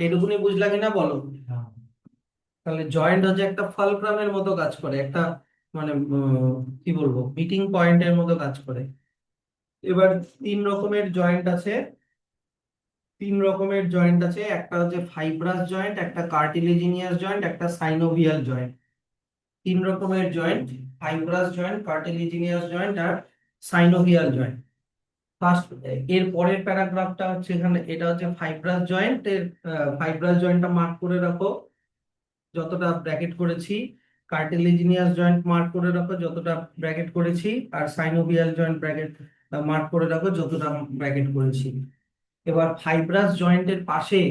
এটুকুনি বুঝলা কিনা বলো? তাহলে জয়েন্ট হচ্ছে একটা ফালক্রামের মতো কাজ করে, একটা মানে কি বলবো, মিটিং পয়েন্টের মতো কাজ করে। এবার তিন রকমের জয়েন্ট আছে, তিন রকমের জয়েন্ট আছে, একটা হচ্ছে ফাইব্রাস জয়েন্ট, একটা কার্টিলেজিনিয়াস জয়েন্ট, একটা সাইনোভিয়াল জয়েন্ট। তিন রকমের joint, fibrous joint, cartilaginous joint আর সাইনোভিয়াল জয়েন্ট। ফার্স্ট, এর পরের প্যারাগ্রাফটা হচ্ছে এখানে, এটা হচ্ছে ফাইব্রাস জয়েন্ট এর, ফাইব্রাস জয়েন্টটা মার্ক করে রাখো যতটা ব্র্যাকেট করেছি, কার্টিলেজিনিয়াস জয়েন্ট মার্ক করে রাখো যতটা ব্র্যাকেট করেছি, আর সাইনোভিয়াল জয়েন্ট ব্র্যাকেট মার্ক করে রাখো যতটা ব্র্যাকেট করেছি। এবার ফাইব্রাস জয়েন্টের পাশে,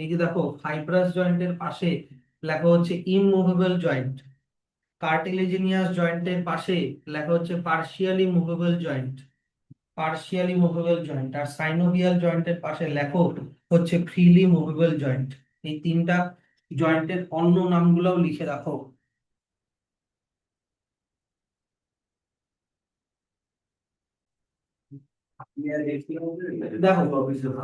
এই যে দেখো ফাইব্রাস জয়েন্টের পাশে লেখা হচ্ছে ইমুভেবল জয়েন্ট। কার্টিলেজিনিয়াস জয়েন্টের পাশে লেখা হচ্ছে partially movable joint, partially movable joint. আর সাইনোভিয়াল জয়েন্টের পাশে লেখো হচ্ছে ফ্রিলি মুভেবল জয়েন্ট। এই তিনটা জয়েন্টের অন্য নামগুলোও লিখে রাখো। দেখো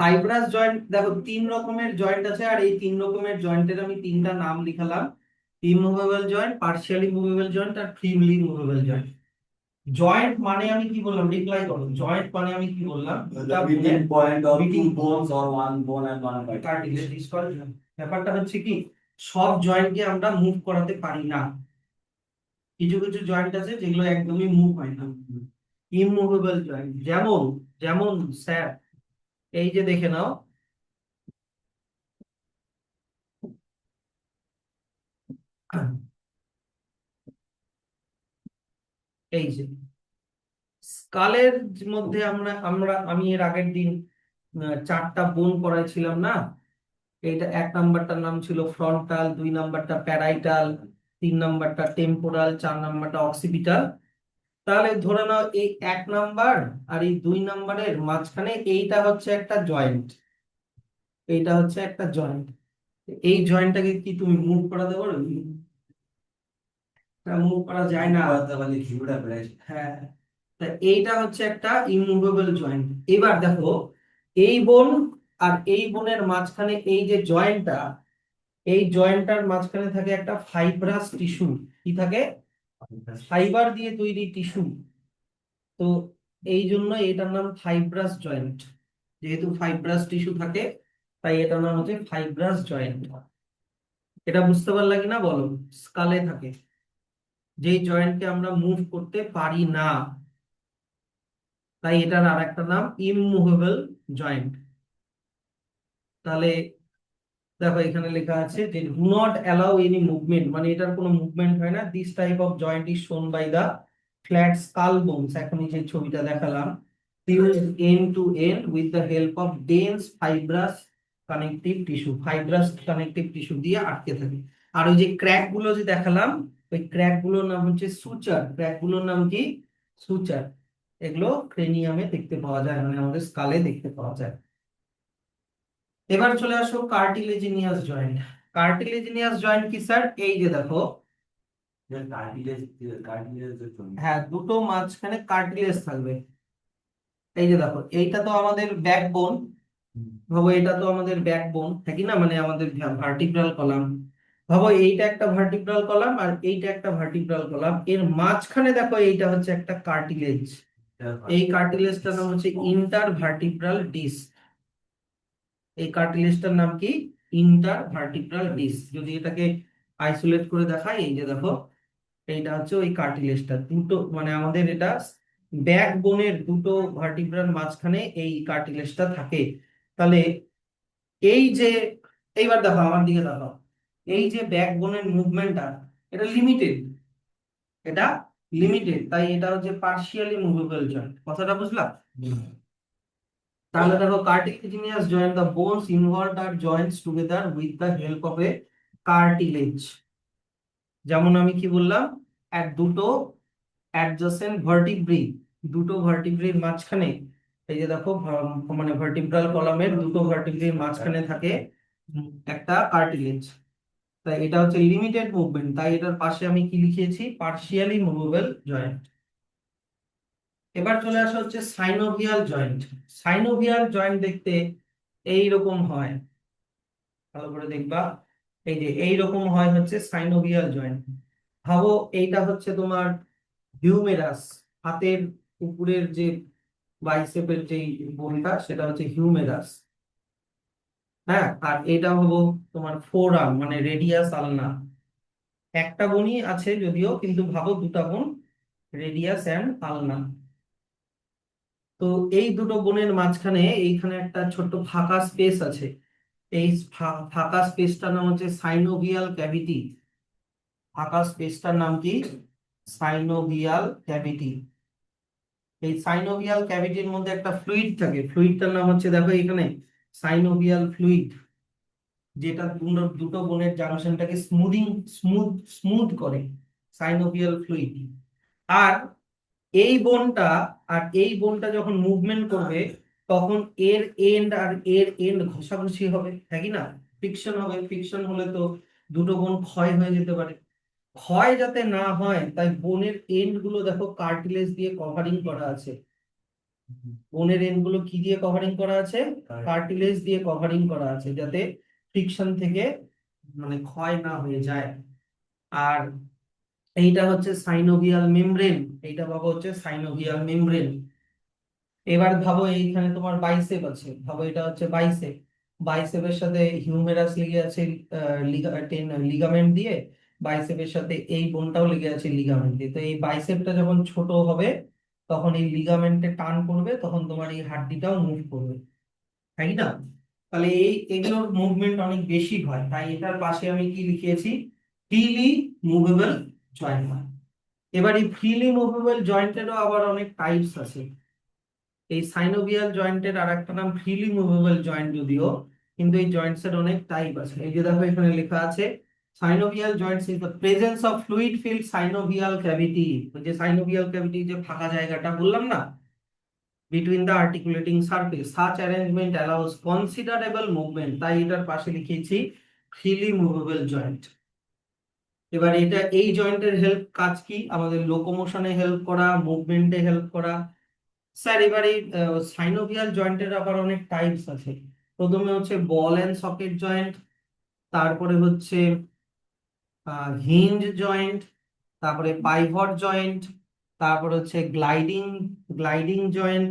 ফাইব্রাস জয়েন্ট, দেখো তিন রকমের জয়েন্ট আছে, আর এই তিন রকমের জয়েন্টের আমি তিনটা নাম লিখালাম: immovable joint, partially movable joint, আর ফ্রিলি মুভেবল জয়েন্ট। জয়েন্ট মানে আমি কি বললাম, রিপ্লাই করো। জয়েন্ট মানে আমি কি বললাম, meeting point of meeting two bones or one bone and one cartilage. Cartilage. ব্যাপারটা হচ্ছে কি, সব জয়েন্টকে আমরা মুভ করাতে পারি না। কিছু কিছু জয়েন্ট আছে যেগুলো একদমই মুভ হয় না, ইমুভেবল জয়েন্ট। যেমন যেমন স্যার, এই যে দেখে নাও, এই যে স্কালের মধ্যে আমরা আমরা আমি এর আগের দিন চারটা বোন পড়াইছিলাম না। এইটা এক নাম্বারটার নাম ছিল ফ্রন্টাল, দুই নাম্বারটা প্যারাইটাল, তিন নাম্বারটা টেম্পোরাল, চার নাম্বারটা অক্সিপিটাল। তাহলে ধরে নাও এই এক নাম্বার আর এই দুই নাম্বারের মাঝখানে এইটা হচ্ছে একটা জয়েন্ট, এইটা হচ্ছে একটা জয়েন্ট। এই জয়েন্টটাকে কি তুমি মুভ করাতে পারো? মুভ করা যায় না। হ্যাঁ, তা এইটা হচ্ছে একটা ইমুভেবল জয়েন্ট। এবার দেখো, এই বোন আর এই বোনের মাঝখানে এই যে জয়েন্টটা, এই জয়েন্টটার মাঝখানে থাকে একটা ফাইব্রাস টিস্যু। কি থাকে? ফাইবার দিয়ে তৈরি টিস্যু। তো এই জন্য এটার নাম ফাইব্রাস জয়েন্ট। যেহেতু ফাইব্রাস টিস্যু থাকে, তাই এটার নাম হচ্ছে ফাইব্রাস জয়েন্ট। এটা বুঝতে পারলে কিনা বলো? স্কালে থাকে, যেই জয়েন্টকে আমরা মুভ করতে পারি না, তাই এটার আর একটা নাম ইমমুভেবল জয়েন্ট। তাহলে দেখো এখানে লেখা আছে যে do not allow any movement, মানে এটার কোনো মুভমেন্ট হয় না। This type of joint is shown by the flat skull bones. এখন যে ছবিটা দেখালাম, fused end to end with the help of dense fibrous connective tissue, fibrous connective tissue দিয়ে আটকে থাকে। আর ওই যে ক্র্যাক গুলো যে দেখালাম, ওই ক্র্যাক গুলোর নাম হচ্ছে সুচার। ক্র্যাক গুলোর নাম কি? সুচার। এগুলো ক্রেনিয়ামে দেখতে পাওয়া যায়, মানে আমাদের স্কালে দেখতে পাওয়া যায়। এবার চলে আসো কার্টিলেজিনিয়াস জয়েন্ট। কার্টিলেজিনিয়াস জয়েন্ট কি স্যার? এই যে দেখো, হ্যাঁ, দুটো মাঝখানে কার্টিলেজ থাকবে। এই যে দেখো, এইটা তো আমাদের ব্যাকবোন। ভাবো এটা তো আমাদের ব্যাকবোন, থাকি না, মানে আমাদের ভার্টিব্রাল কলাম। ভাবো এইটা একটা ভার্টিব্রাল কলাম আর এইটা একটা ভার্টিব্রাল কলাম, এর মাঝখানে দেখো এইটা হচ্ছে একটা কার্টিলেজ। এই কার্টিলেজটার নাম হচ্ছে ইন্টার ভার্টিব্রাল ডিস্ক। এই কার্টিলেজটার নাম কি? Intervertebral disc. যদি এটাকে আইসোলেট করে দেখাই, এই যে দেখো, এইটা হচ্ছে ওই কার্টিলেজটা। দুটো মানে আমাদের এটা ব্যাকবোনের দুটো ভার্টিব্রাল মাঝখানে এই কার্টিলেজটা থাকে। তাহলে এই যে, এইবার দেখো আমার দিকে দেখো, এই যে ব্যাকবোনের মুভমেন্টটা, এটা লিমিটেড, এটা লিমিটেড, তাই এটা হচ্ছে পার্শিয়ালি মুভেবল জয়েন্ট। কথাটা বুঝলাম? তাহলে দেখো, cartilaginous joint, the bones involved are joints together with the help of a cartilage. যেমন আমি কি বললাম, এক দুটো অ্যাডজাসেন্ট ভার্টিব্রি, দুটো ভার্টিব্রির মাঝখানে, এই যে দেখো, মানে ভার্টিব্রাল কলামের দুটো ভার্টিব্রির মাঝখানে থাকে একটা কার্টিলেজ। তাই এটা হচ্ছে লিমিটেড মুভমেন্ট, তাই এটার পাশে আমি কি লিখেছি? Partially movable joint. এবার চলে আসা হচ্ছে সাইনোভিয়াল জয়েন্ট। সাইনোভিয়াল জয়েন্ট দেখতে এই রকম হয়, ভালো করে দেখবা। এই যে এই রকম হয় হচ্ছে সাইনোভিয়াল জয়েন্ট। ভাবো এইটা হচ্ছে তোমার হিউমেরাস, হাতের উপরের যে বাইসেপের যে বোনটা, সেটা হচ্ছে হিউমেরাস। হ্যাঁ, আর এটা হলো তোমার ফোরাম, মানে রেডিয়াস আলনা। একটা বোনই আছে যদিও, কিন্তু ভাবো দুটা বোন, রেডিয়াস এন্ড আলনা। তো এই দুটো বোনের মাঝখানে এইখানে একটা ছোট্ট ফাঁকা স্পেস আছে। এই ফাঁকা স্পেসটার নাম হচ্ছে সাইনোভিয়াল ক্যাভিটি। ফাঁকা স্পেসটার নাম কি? Synovial cavity. এই সাইনোভিয়াল ক্যাভিটির মধ্যে একটা ফ্লুইড থাকে, ফ্লুইডটার নাম হচ্ছে, দেখো এখানে, সাইনোভিয়াল ফ্লুইড, যেটা দুটো বোনের জাংশনটাকে স্মুথ স্মুথ করে। Synovial fluid. আর এই বোনটা এই বোনটা যখন মুভমেন্ট করবে তখন এর এন্ড আর এর এন্ড ঘষাঘষি হবে, হ্যাঁ কি না? ফ্রিকশন হবে, ফ্রিকশন হলে তো দুটো বোন ক্ষয় হয়ে যেতে পারে। ক্ষয় যাতে না হয় তাই বোনের এন্ড গুলো দেখো কার্টিলেজ দিয়ে কভারিং করা আছে। বোনের এন্ড গুলো কি দিয়ে কভারিং করা আছে? কার্টিলেজ দিয়ে কভারিং করা আছে, যাতে ফ্রিকশন থেকে মানে ক্ষয় না হয়ে যায়। আর এইটা হচ্ছে সাইনোভিয়াল মেমব্রেন, এইটা ভাবো হচ্ছে সাইনোভিয়াল মেমব্রেন। এবার ভাবো এইখানে তোমার বাইসেপ আছে, ভাবো এটা হচ্ছে বাইসেপ। বাইসেপের সাথে হিউমেরাস লেগে আছে লিগামেন্ট দিয়ে, বাইসেপের সাথে এই বোনটাও লেগে আছে লিগামেন্ট দিয়ে। তো এই বাইসেপটা যখন ছোট হবে তখন এই লিগামেন্টে টান করবে, তখন তোমার এই হাড্ডিটাও মুভ করবে, তাই না? তাহলে এগুলোর মুভমেন্ট অনেক বেশি হয়, তাই এটার পাশে আমি কি লিখেছি? Freely movable joint. এবার এই ফ্রিলি মুভেবল জয়েন্টেরও আবার অনেক টাইপস আছে। এই সাইনোভিয়াল জয়েন্টের আর একটা নাম ফ্রিলি মুভেবল জয়েন্ট যদিও, কিন্তু এই জয়েন্টস এর অনেক টাইপ আছে। এই যে দেখো এখানে লেখা আছে synovial joints is the presence of fluid filled synovial cavity. ওই যে সাইনোভিয়াল ক্যাভিটি যে ফাঁকা জায়গাটা বললাম না, between the articulating surface, such arrangement allows considerable movement, তাই এটার পাশে লিখেছি ফ্রিলি মুভেবল জয়েন্ট। এবার এটা এই জয়েন্টের হেল্প কাজ কি? আমাদের লোকোমোশনে হেল্প করা, মুভমেন্টে হেল্প করা। স্যার এবার এই সাইনোভিয়াল জয়েন্টের আবার অনেক টাইপস আছে। প্রথমে হচ্ছে বল এন্ড সকেট জয়েন্ট, তারপরে হচ্ছে হিঞ্জ জয়েন্ট, তারপরে পাইভট জয়েন্ট, তারপর হচ্ছে গ্লাইডিং গ্লাইডিং জয়েন্ট,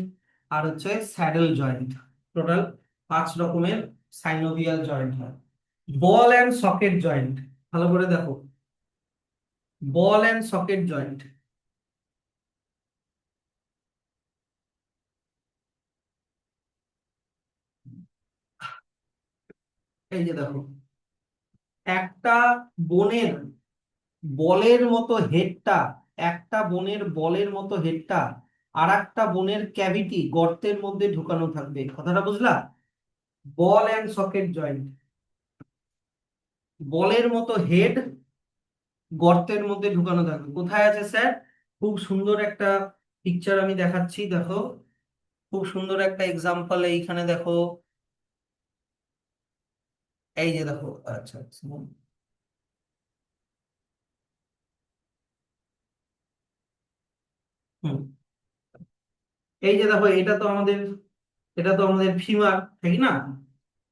আর হচ্ছে স্যাডেল জয়েন্ট। টোটাল 5 রকমের সাইনোভিয়াল জয়েন্ট হয়। বল এন্ড সকেট জয়েন্ট, ভালো করে দেখো, বল এন্ড সকেট জয়েন্ট। এই যে দেখো, একটা বোনের বলের মতো হেডটা, একটা বোনের বলের মতো হেডটা আর একটা বোনের ক্যাভিটি গর্তের মধ্যে ঢুকানো থাকবে, কথাটা বুঝলা? বল এন্ড সকেট জয়েন্ট, বলের মতো হেড গর্তের মধ্যে ঢুকানো থাকবে। কোথায় আছে স্যার? খুব সুন্দর একটা পিকচার আমি দেখাচ্ছি, দেখো, খুব সুন্দর একটা এক্সাম্পল এইখানে দেখো। এই যে দেখো, আচ্ছা আচ্ছা, হুম, এই যে দেখো, এটা তো আমাদের ফিমার, ঠিক না?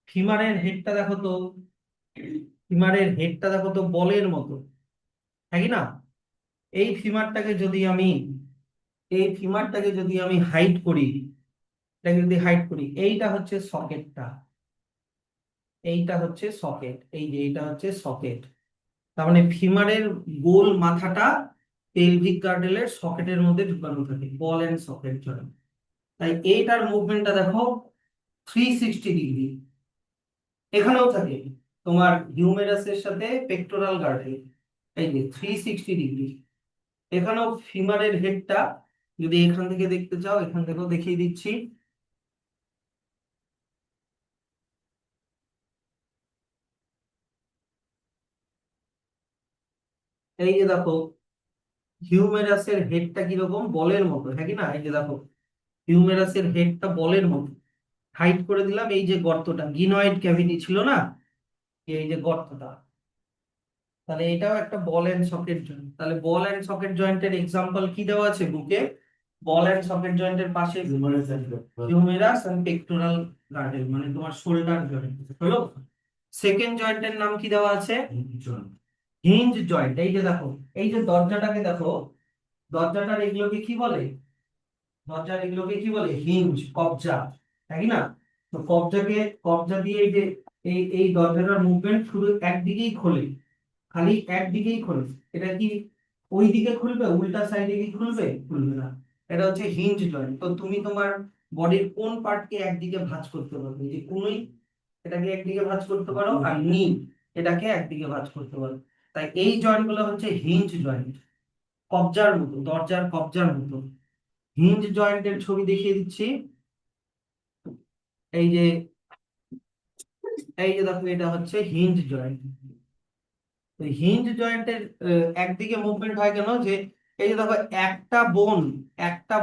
ফিমারের হেডটা দেখো তো, ফিমারের হেডটা দেখো তো বলের মতো, তাই না? এই ফিমারটাকে যদি আমি এই ফিমারটাকে যদি আমি হাইট করি, এটাকে যদি হাইট করি, এইটা হচ্ছে সকেটটা, এইটা হচ্ছে সকেট, এই যে এইটা হচ্ছে সকেট। তার মানে ফিমারের গোল মাথাটা পেলভিক গার্ডেলের সকেটের মধ্যে ঢুকানো থাকে, বল এন্ড সকেট জয়েন্ট। তাই এইটার মুভমেন্টটা দেখো 360 ডিগ্রি। এখানেও থাকে তোমার হিউমেরাসের সাথে পেক্টোরাল গার্ডেল, এই যে 360 ডিগ্রি। এখানেও ফিমারের হেডটা যদি এখান থেকে দেখতে চাও, এখান থেকেও দেখিয়ে দিচ্ছি। এই যে দেখো, হিউমেরাসের হেডটা কিরকম বলের মতো, হ্যাঁ কি না? এই যে দেখো, হিউমেরাসের হেডটা বলের মতো। হাইট করে দিলাম, এই যে গর্তটা গিনয়েড ক্যাভিটি ছিল না, এই যে গর্তটা, তাহলে এটাও একটা বল এন্ড সকেট জয়েন্ট। তাহলে বল এন্ড সকেট জয়েন্টের এক্সাম্পল কি দেওয়া আছে বুকে? বল এন্ড সকেট জয়েন্টের পাশে হিউমেরাস এন্ড পেক্টোরাল গার্ডেল, মানে তোমার শোল্ডার জয়েন্ট হলো। সেকেন্ড জয়েন্টের নাম কি দেওয়া আছে? Hinge joint. এই যে দেখো, এই যে দরজাটাকে দেখো, দরজাটার এগুলোকে কি বলে? দরজার এগুলোকে কি বলে? হিঞ্জ, কবজা, তাই না? তো কবজা দিয়ে এই যে এই দরজাটার মুভমেন্ট শুধু একদিকেই খোলে, খালি একদিকেই খোলে। এটা কি ওই দিকে খুলবে? উল্টা সাইডে কি খুলবে? খুলবে না। এটা হচ্ছে হিঞ্জ জয়েন্ট। তো তুমি তোমার বডির কোন পার্টকে একদিকে ভাঁজ করতে পারো? এই যে কোনই, এটাকে একদিকে ভাঁজ করতে পারো, আর নি এটাকে একদিকে ভাঁজ করতে পারো। তাই এই জয়েন্ট গুলো হচ্ছে হিঞ্জ জয়েন্ট, কবজার মতো, দরজার কবজার মতো। হিঞ্জ জয়েন্টের ছবি দেখিয়ে দিচ্ছি। এই যে এই যে দেখো, এটা হচ্ছে হিঞ্জ জয়েন্ট। তো হিঞ্জ জয়েন্টের একদিকে মুভমেন্ট হয় কেন, যে এই যে দেখো একটা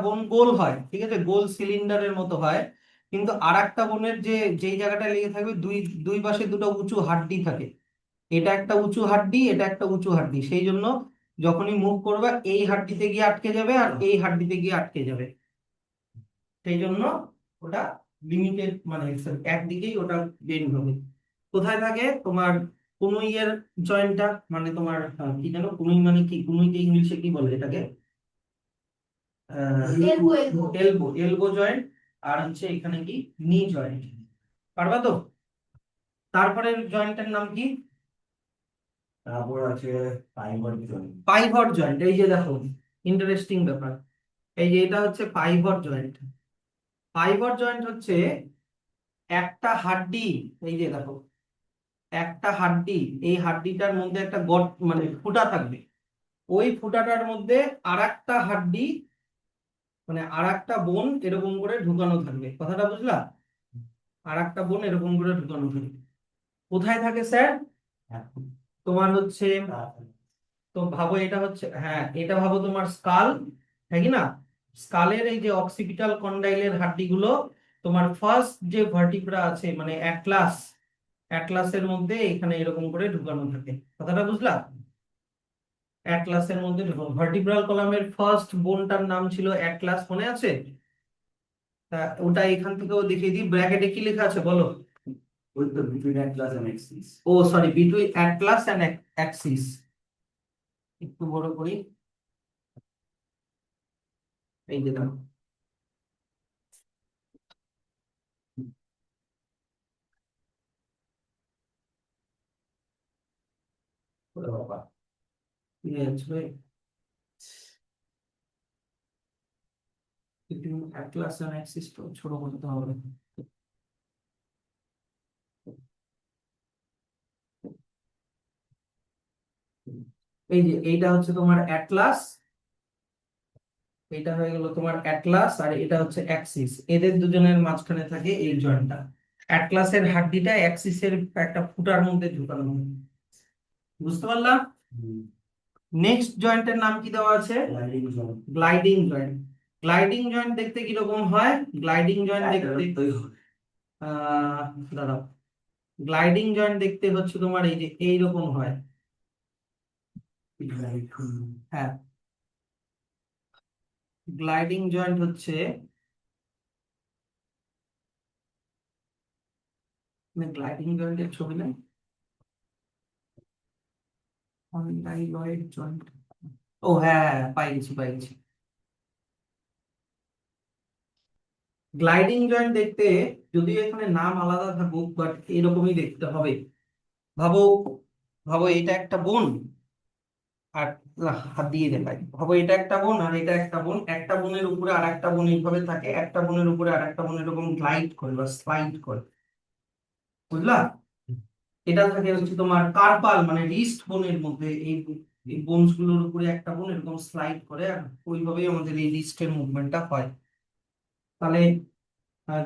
বোন গোল হয়, ঠিক আছে, গোল সিলিন্ডারের মতো হয়, কিন্তু আর একটা বোনের যেই জায়গাটায় লেগে থাকবে, দুই দুই পাশে দুটো উঁচু হাড্ডি থাকে। এটা একটা উঁচু হাড্ডি, এটা একটা উঁচু হাড্ডি, সেই জন্য যখনই মুভ করবে এই হাড্ডিতে গিয়ে আটকে যাবে আর এই হাড্ডিতে গিয়ে আটকে যাবে। সেই জন্য ওটা লিমিটেড, মানে একদিকেই ওটা বেন্ড হবে। কোথায় থাকে তোমার কনুইয়ের জয়েন্টটা, মানে তোমার কি জানো কনুই মানে কি, কনুইকে ইংলিশে কি বলে এটাকে? Elbow joint. আর হচ্ছে এখানে কি, নি জয়েন্ট। পারবা তো? তারপরে জয়েন্টের নাম কি? তারপর আছে ফাইবার জয়েন্ট। Pivot joint. এই যে দেখো, ইন্টারেস্টিং ব্যাপার, এই যে এটা হচ্ছে পাইভট জয়েন্ট। পাইভট জয়েন্ট হচ্ছে একটা হাড্ডি, এই যে দেখো একটা হাড্ডি, এই হাড্ডিটার মধ্যে একটা মানে ফুটা থাকবে, ওই ফুটাটার মধ্যে আর একটা হাড্ডি, মানে আর একটা বোন এরকম করে ঢুকানো থাকবে। কথাটা বুঝলা? আর একটা বোন এরকম করে ঢুকানো থাকবে। কোথায় থাকে স্যার? তোমার হচ্ছে, তো ভাবো এটা হচ্ছে, হ্যাঁ এটা ভাবো তোমার স্কাল, হ্যাঁ কি না? স্কালের এই যে অক্সিপিটাল কন্ডাইলের হাড্ডিগুলো তোমার ফার্স্ট যে ভার্টিব্রা আছে, মানে অ্যাটলাসের মধ্যে এখানে এরকম করে ঢুকানো থাকে। কথাটা বুঝলা? অ্যাটলাসের মধ্যে ঢুকানো, ভার্টিব্রাল কলামের ফার্স্ট বোনটার নাম ছিল অ্যাটলাস, মনে আছে? তা ওটা এখান থেকেও দেখিয়ে দিই, ব্র্যাকেটে কি লেখা আছে বলো? With the between atlas and axis. Oh sorry, between atlas and axis. একটু বড় করি, এই যে দেখো, ওরে বাবা, কি হয়েছে? অ্যাটলাস এন্ড অ্যাক্সিস তো ছোট করতে হবে। এই যে এইটা হচ্ছে তোমার অ্যাটলাস, এটা হয়ে গেল তোমার অ্যাটলাস, আর এটা হচ্ছে অ্যাক্সিস। এদের দুজনের মাঝখানে থাকে এই জয়েন্টটা। অ্যাটলাসের হাড্ডিটা অ্যাক্সিসের একটা ফুটার মধ্যে ঢুকানো হয়। বুঝতে পারলাম? নেক্সট জয়েন্টের নাম কি দেওয়া আছে? Sliding joint. Gliding joint. Gliding joint দেখতে কিরকম হয়? গ্লাইডিং জয়েন্ট দেখতে আহ দাঁড়াও, গ্লাইডিং জয়েন্ট দেখতে হচ্ছে তোমার এই যে এইরকম হয়। হ্যাঁ, গ্লাইডিং জয়েন্ট হচ্ছে, গ্লাইডিং জয়েন্টের ছবি নাই, কন্ডাইলয়েড জয়েন্ট। ও হ্যাঁ হ্যাঁ, পাই গেছি। গ্লাইডিং জয়েন্ট দেখতে, যদিও এখানে নাম আলাদা থাকুক, বাট এরকমই দেখতে হবে। ভাবো, ভাবো এটা একটা বোন, আর হাত দিয়ে দেখাই, ভাবো এটা একটা বোন আর এটা একটা বোন, একটা বোনের উপরে আর একটা বোন এইভাবে থাকে, একটা বোনের উপরে আর একটা বোন এরকম গ্লাইড করে বা স্লাইড করে। বুঝলা? এটা থাকে হচ্ছে তোমার কার্পাল, মানে রিস্ট বোনের মধ্যে, এই বোনস গুলোর উপরে একটা বোন এরকম স্লাইড করে, আর ওইভাবেই আমাদের এই রিস্টের মুভমেন্টটা হয়। তাহলে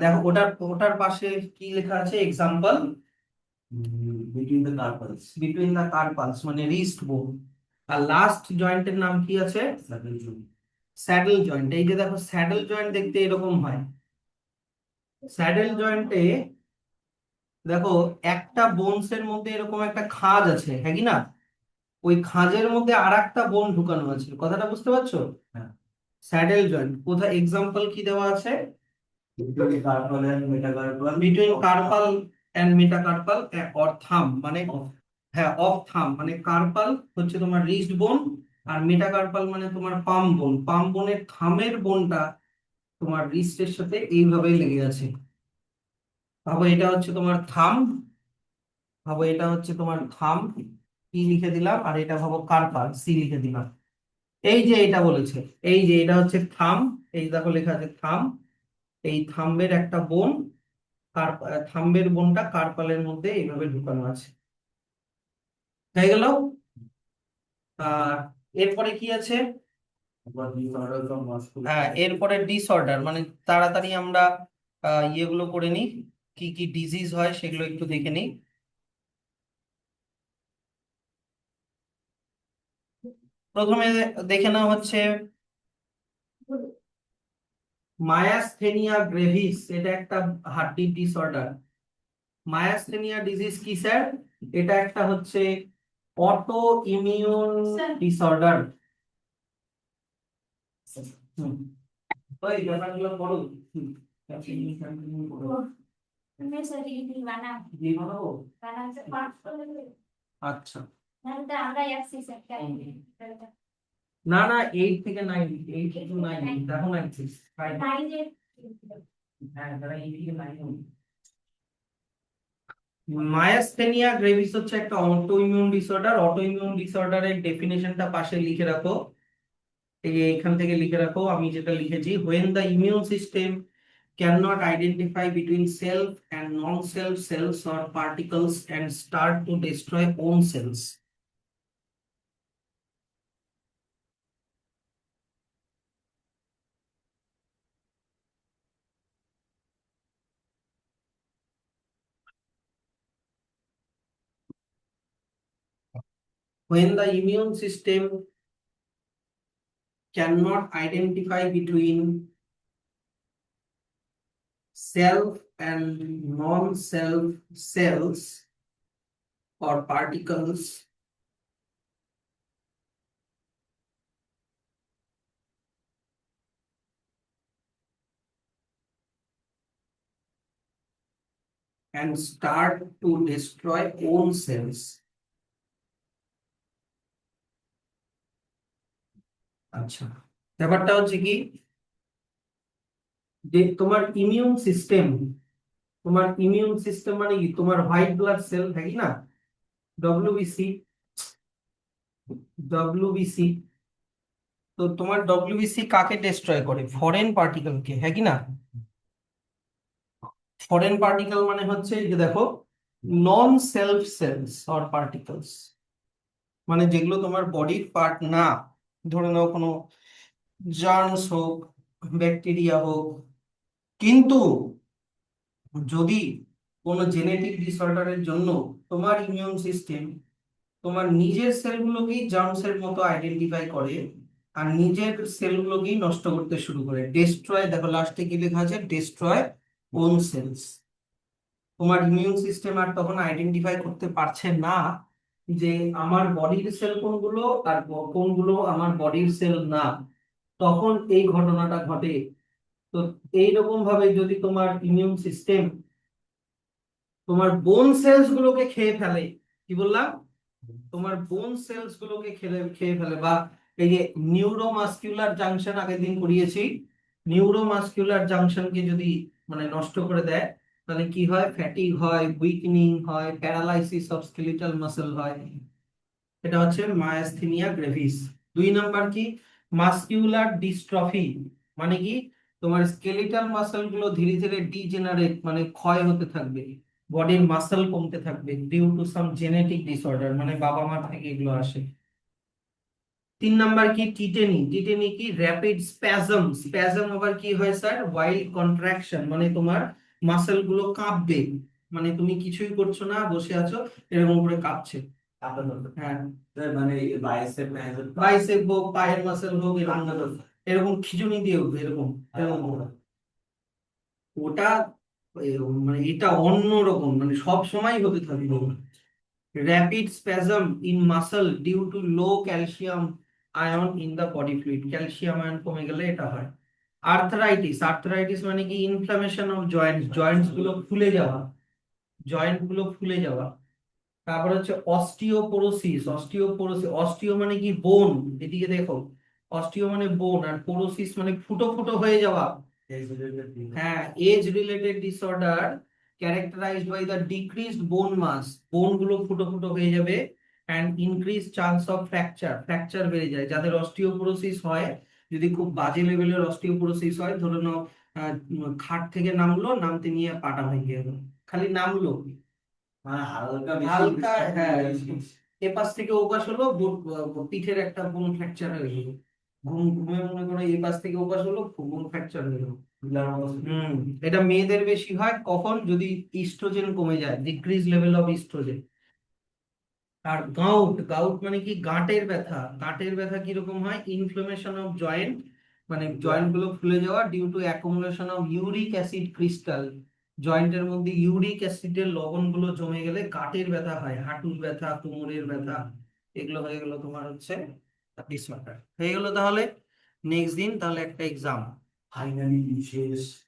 দেখো ওটার ওটার পাশে কি লেখা আছে? Example, Between the carpals. Between the carpals, মানে রিস্ট বোন। আর লাস্ট জয়েন্টের নাম কি আছে? Saddle joint. Saddle joint. এই যে দেখো, স্যাডেল জয়েন্ট দেখতে এরকম হয়। স্যাডেল জয়েন্টে দেখো একটা বোনস এর মধ্যে এরকম একটা খাঁজ আছে, হ্যাঁ কি না? ওই খাঁজের মধ্যে আর একটা বোন ঢুকানো আছে। কথাটা বুঝতে পারছো? হ্যাঁ। স্যাডেল জয়েন্ট কোথায়, এক্সাম্পল কি দেওয়া আছে? Between carpal and metacarpal. Between carpal and metacarpal or thumb, মানে হ্যাঁ অফ থাম, মানে কার্পাল হচ্ছে তোমার রিস্ট বোন, আর মেটাকার্পাল মানে তোমার পাম বোন। পাম বোনের থামের বোনটা তোমার রিস্টের সাথে এইভাবে লেগে আছে। ভাবো এটা হচ্ছে তোমার থাম, ভাবো এটা হচ্ছে তোমার থাম, পি লিখে দিলাম, আর এটা ভাবো কার্পাল, সি লিখে দিলাম। এই যে এটা বলেছে, এই যে এটা হচ্ছে থাম, এই দেখো লেখা আছে থাম, এই থাম্বের একটা বোন, থাম্বের বোনটা কার্পালের মধ্যে এইভাবে ঢুকানো আছে। হয়ে গেল? আর এরপরে কি আছে? What disorders of muscular. হ্যাঁ, এরপরে ডিসঅর্ডার, মানে তাড়াতাড়ি আমরা ইয়েগুলো করে নিই, কি কি ডিজিজ হয় সেগুলো একটু দেখে নিই। প্রথমে দেখে নেওয়া হচ্ছে মায়াস্থেনিয়া গ্রেভিস, এটা একটা হার্টের ডিসঅর্ডার। মায়াস্থেনিয়া ডিজিজ কি স্যার? এটা একটা হচ্ছে অটো ইমিউন ডিসঅর্ডার। ওই ব্যাপারগুলো পড়ো। দিয়ে বানাবো? আচ্ছা, না না, 8 থেকে 9, 8 to 9 দেখো না, হ্যাঁ তারা 8 থেকে 9 হবে। মায়াস্থেনিয়া গ্রেভিস হচ্ছে একটা auto immune disorder. Auto immune ডিসঅর্ডারের ডেফিনেশনটা পাশে লিখে রাখো, এই যে এখান থেকে লিখে রাখো আমি যেটা লিখেছি। when the immune system cannot identify between self and non-self cells or particles and start to destroy own cells. When the immune system cannot identify between self and non-self cells or particles and start to destroy own cells. আচ্ছা, ব্যাপারটা হচ্ছে কি যে তোমার immune system মানে কি, তোমার white blood cell থাকে না, ডব্লিউবিসি, ডব্লিউবিসি। তো তোমার ডব্লিউবিসি কাকে ডিস্ট্রয় করে? ফরেন পার্টিকেলকে, হ্যাঁ কি না? ফরেন পার্টিকেল মানে হচ্ছে এই যে দেখো, নন সেলফ সেলস অর পার্টিকলস, মানে যেগুলো তোমার বডির পার্ট না। ধরে নাও কোনো জার্মস হোক, ব্যাকটেরিয়া হোক। কিন্তু যদি কোনো জেনেটিক ডিসঅর্ডারের জন্য তোমার ইমিউন সিস্টেম তোমার নিজের সেলগুলোকেই জার্মসের মতো আইডেন্টিফাই করে আর নিজের সেলগুলোকেই নষ্ট করতে শুরু করে, ডেস্ট্রয়, দেখো লাস্টে কি লেখা আছে, ডেস্ট্রয় ওন সেলস। তোমার ইমিউন সিস্টেম আর তখন আইডেন্টিফাই করতে পারছে না যে আমার বডির সেল কোনগুলো আর কোনগুলো আমার বডির সেল না, তখন এই ঘটনাটা ঘটে। তো এইরকম ভাবে যদি তোমার ইমিউন সিস্টেম তোমার বোন সেলস গুলোকে খেয়ে ফেলে, কি বললাম, তোমার বোন সেলস গুলোকে খেয়ে ফেলে, বা এই যে নিউরোমাস্কুলার জাংশন আগের দিন করিয়েছি, নিউরোমাস্কুলার জাংশনকে যদি মানে নষ্ট করে দেয়, তাহলে কি হয়, ফ্যাটিগ হয়, উইকনিং হয়, প্যারালাইসিস অফ স্কেলিটাল মাসল হয়। এটা হচ্ছে মায়াস্থেনিয়া গ্রেভিস। 2 নাম্বার কি, মাসকিউলার ডিস্ট্রফি, মানে কি তোমার স্কেলিটাল মাসল গুলো ধীরে ধীরে ডিজেনারেট মানে ক্ষয় হতে থাকবে, বডির মাসল কমতে থাকবে due to some genetic disorder, মানে বাবা মার থেকে এগুলো আসে। 3 নাম্বার কি, টিটেনি। টিটেনি কি, র্যাপিড স্প্যাজম। স্প্যাজম আবার কি হয় স্যার, ওয়াইল্ড কন্ট্রাকশন, মানে তোমার মাসল গুলো কাঁপবে, মানে তুমি কিছুই করছো না, বসে আছো, এরকম করে কাঁপছে। হ্যাঁ, মানে বাইসেপ বাইসেপ হোক, পায়ের মাসল হোক, এরকম এরকম খিঁচুনি দিয়ে উঠবে, এরকম এরকম করে। ওটা মানে এটা অন্যরকম, মানে সব সময় হতে থাকবে। Rapid spasm in muscle due to low calcium ion in the body fluid, calcium ion কমে গেলে এটা হয়। আর্থরাইটিস। আর্থরাইটিস মানে কি, ইনফ্লামেশন অফ জয়েন্টস, জয়েন্টস গুলো ফুলে যাওয়া, জয়েন্ট গুলো ফুলে যাওয়া। তারপর হচ্ছে অস্টিওপোরোসিস। অস্টিওপোরোসিস, অস্টিও মানে কি, বোন, এদিকে দেখো, অস্টিও মানে বোন, আর পোরোসিস মানে ফুটো ফুটো হয়ে যাওয়া। হ্যাঁ, age related disorder characterized by the decreased bone mass, bone গুলো ফুটো ফুটো হয়ে যাবে, and increase chance of fracture, fracture বেড়ে যায় যাদের অস্টিওপোরোসিস হয়। যদি খুব বাজে লেভেলের অস্টিওপোরোসিস হয়, ধরে নাও খাট থেকে নামলো, নামতে নিয়ে পাটা ভেঙে গেল, খালি নামলো, মানে হালকা হালকা, হ্যাঁ, এপাশ থেকে ওপাশ হলো, পিঠের একটা বোন ফ্র্যাকচার হয়ে গেল, ঘুমে মনে করো এপাশ থেকে ওপাশ হলো, বোন ফ্র্যাকচার হয়ে গেল। হুম, এটা মেয়েদের বেশি হয় কখন, যদি ইস্ট্রোজেন কমে যায়, ডিক্রিজ লেভেল অফ ইস্ট্রোজেন। আর গাউট, গাউট মানে কি গাঁটের ব্যথা। গাঁটের ব্যথা কিরকম হয়? ইনফ্লামেশন অফ জয়েন্ট, মানে জয়েন্ট গুলো ফুলে যাওয়া due to accumulation of uric acid crystal. জয়েন্টের মধ্যে ইউরিক অ্যাসিডের লবণ গুলো জমে গেলে গাঁটের ব্যথা হয়, হাঁটুর ব্যথা, কোমরের ব্যথা, এগুলো হয়ে গেল তোমার হচ্ছে ডিসঅর্ডার। হয়ে গেল তাহলে। নেক্সট দিন তাহলে একটা এক্সাম। ফাইনালি শেষ।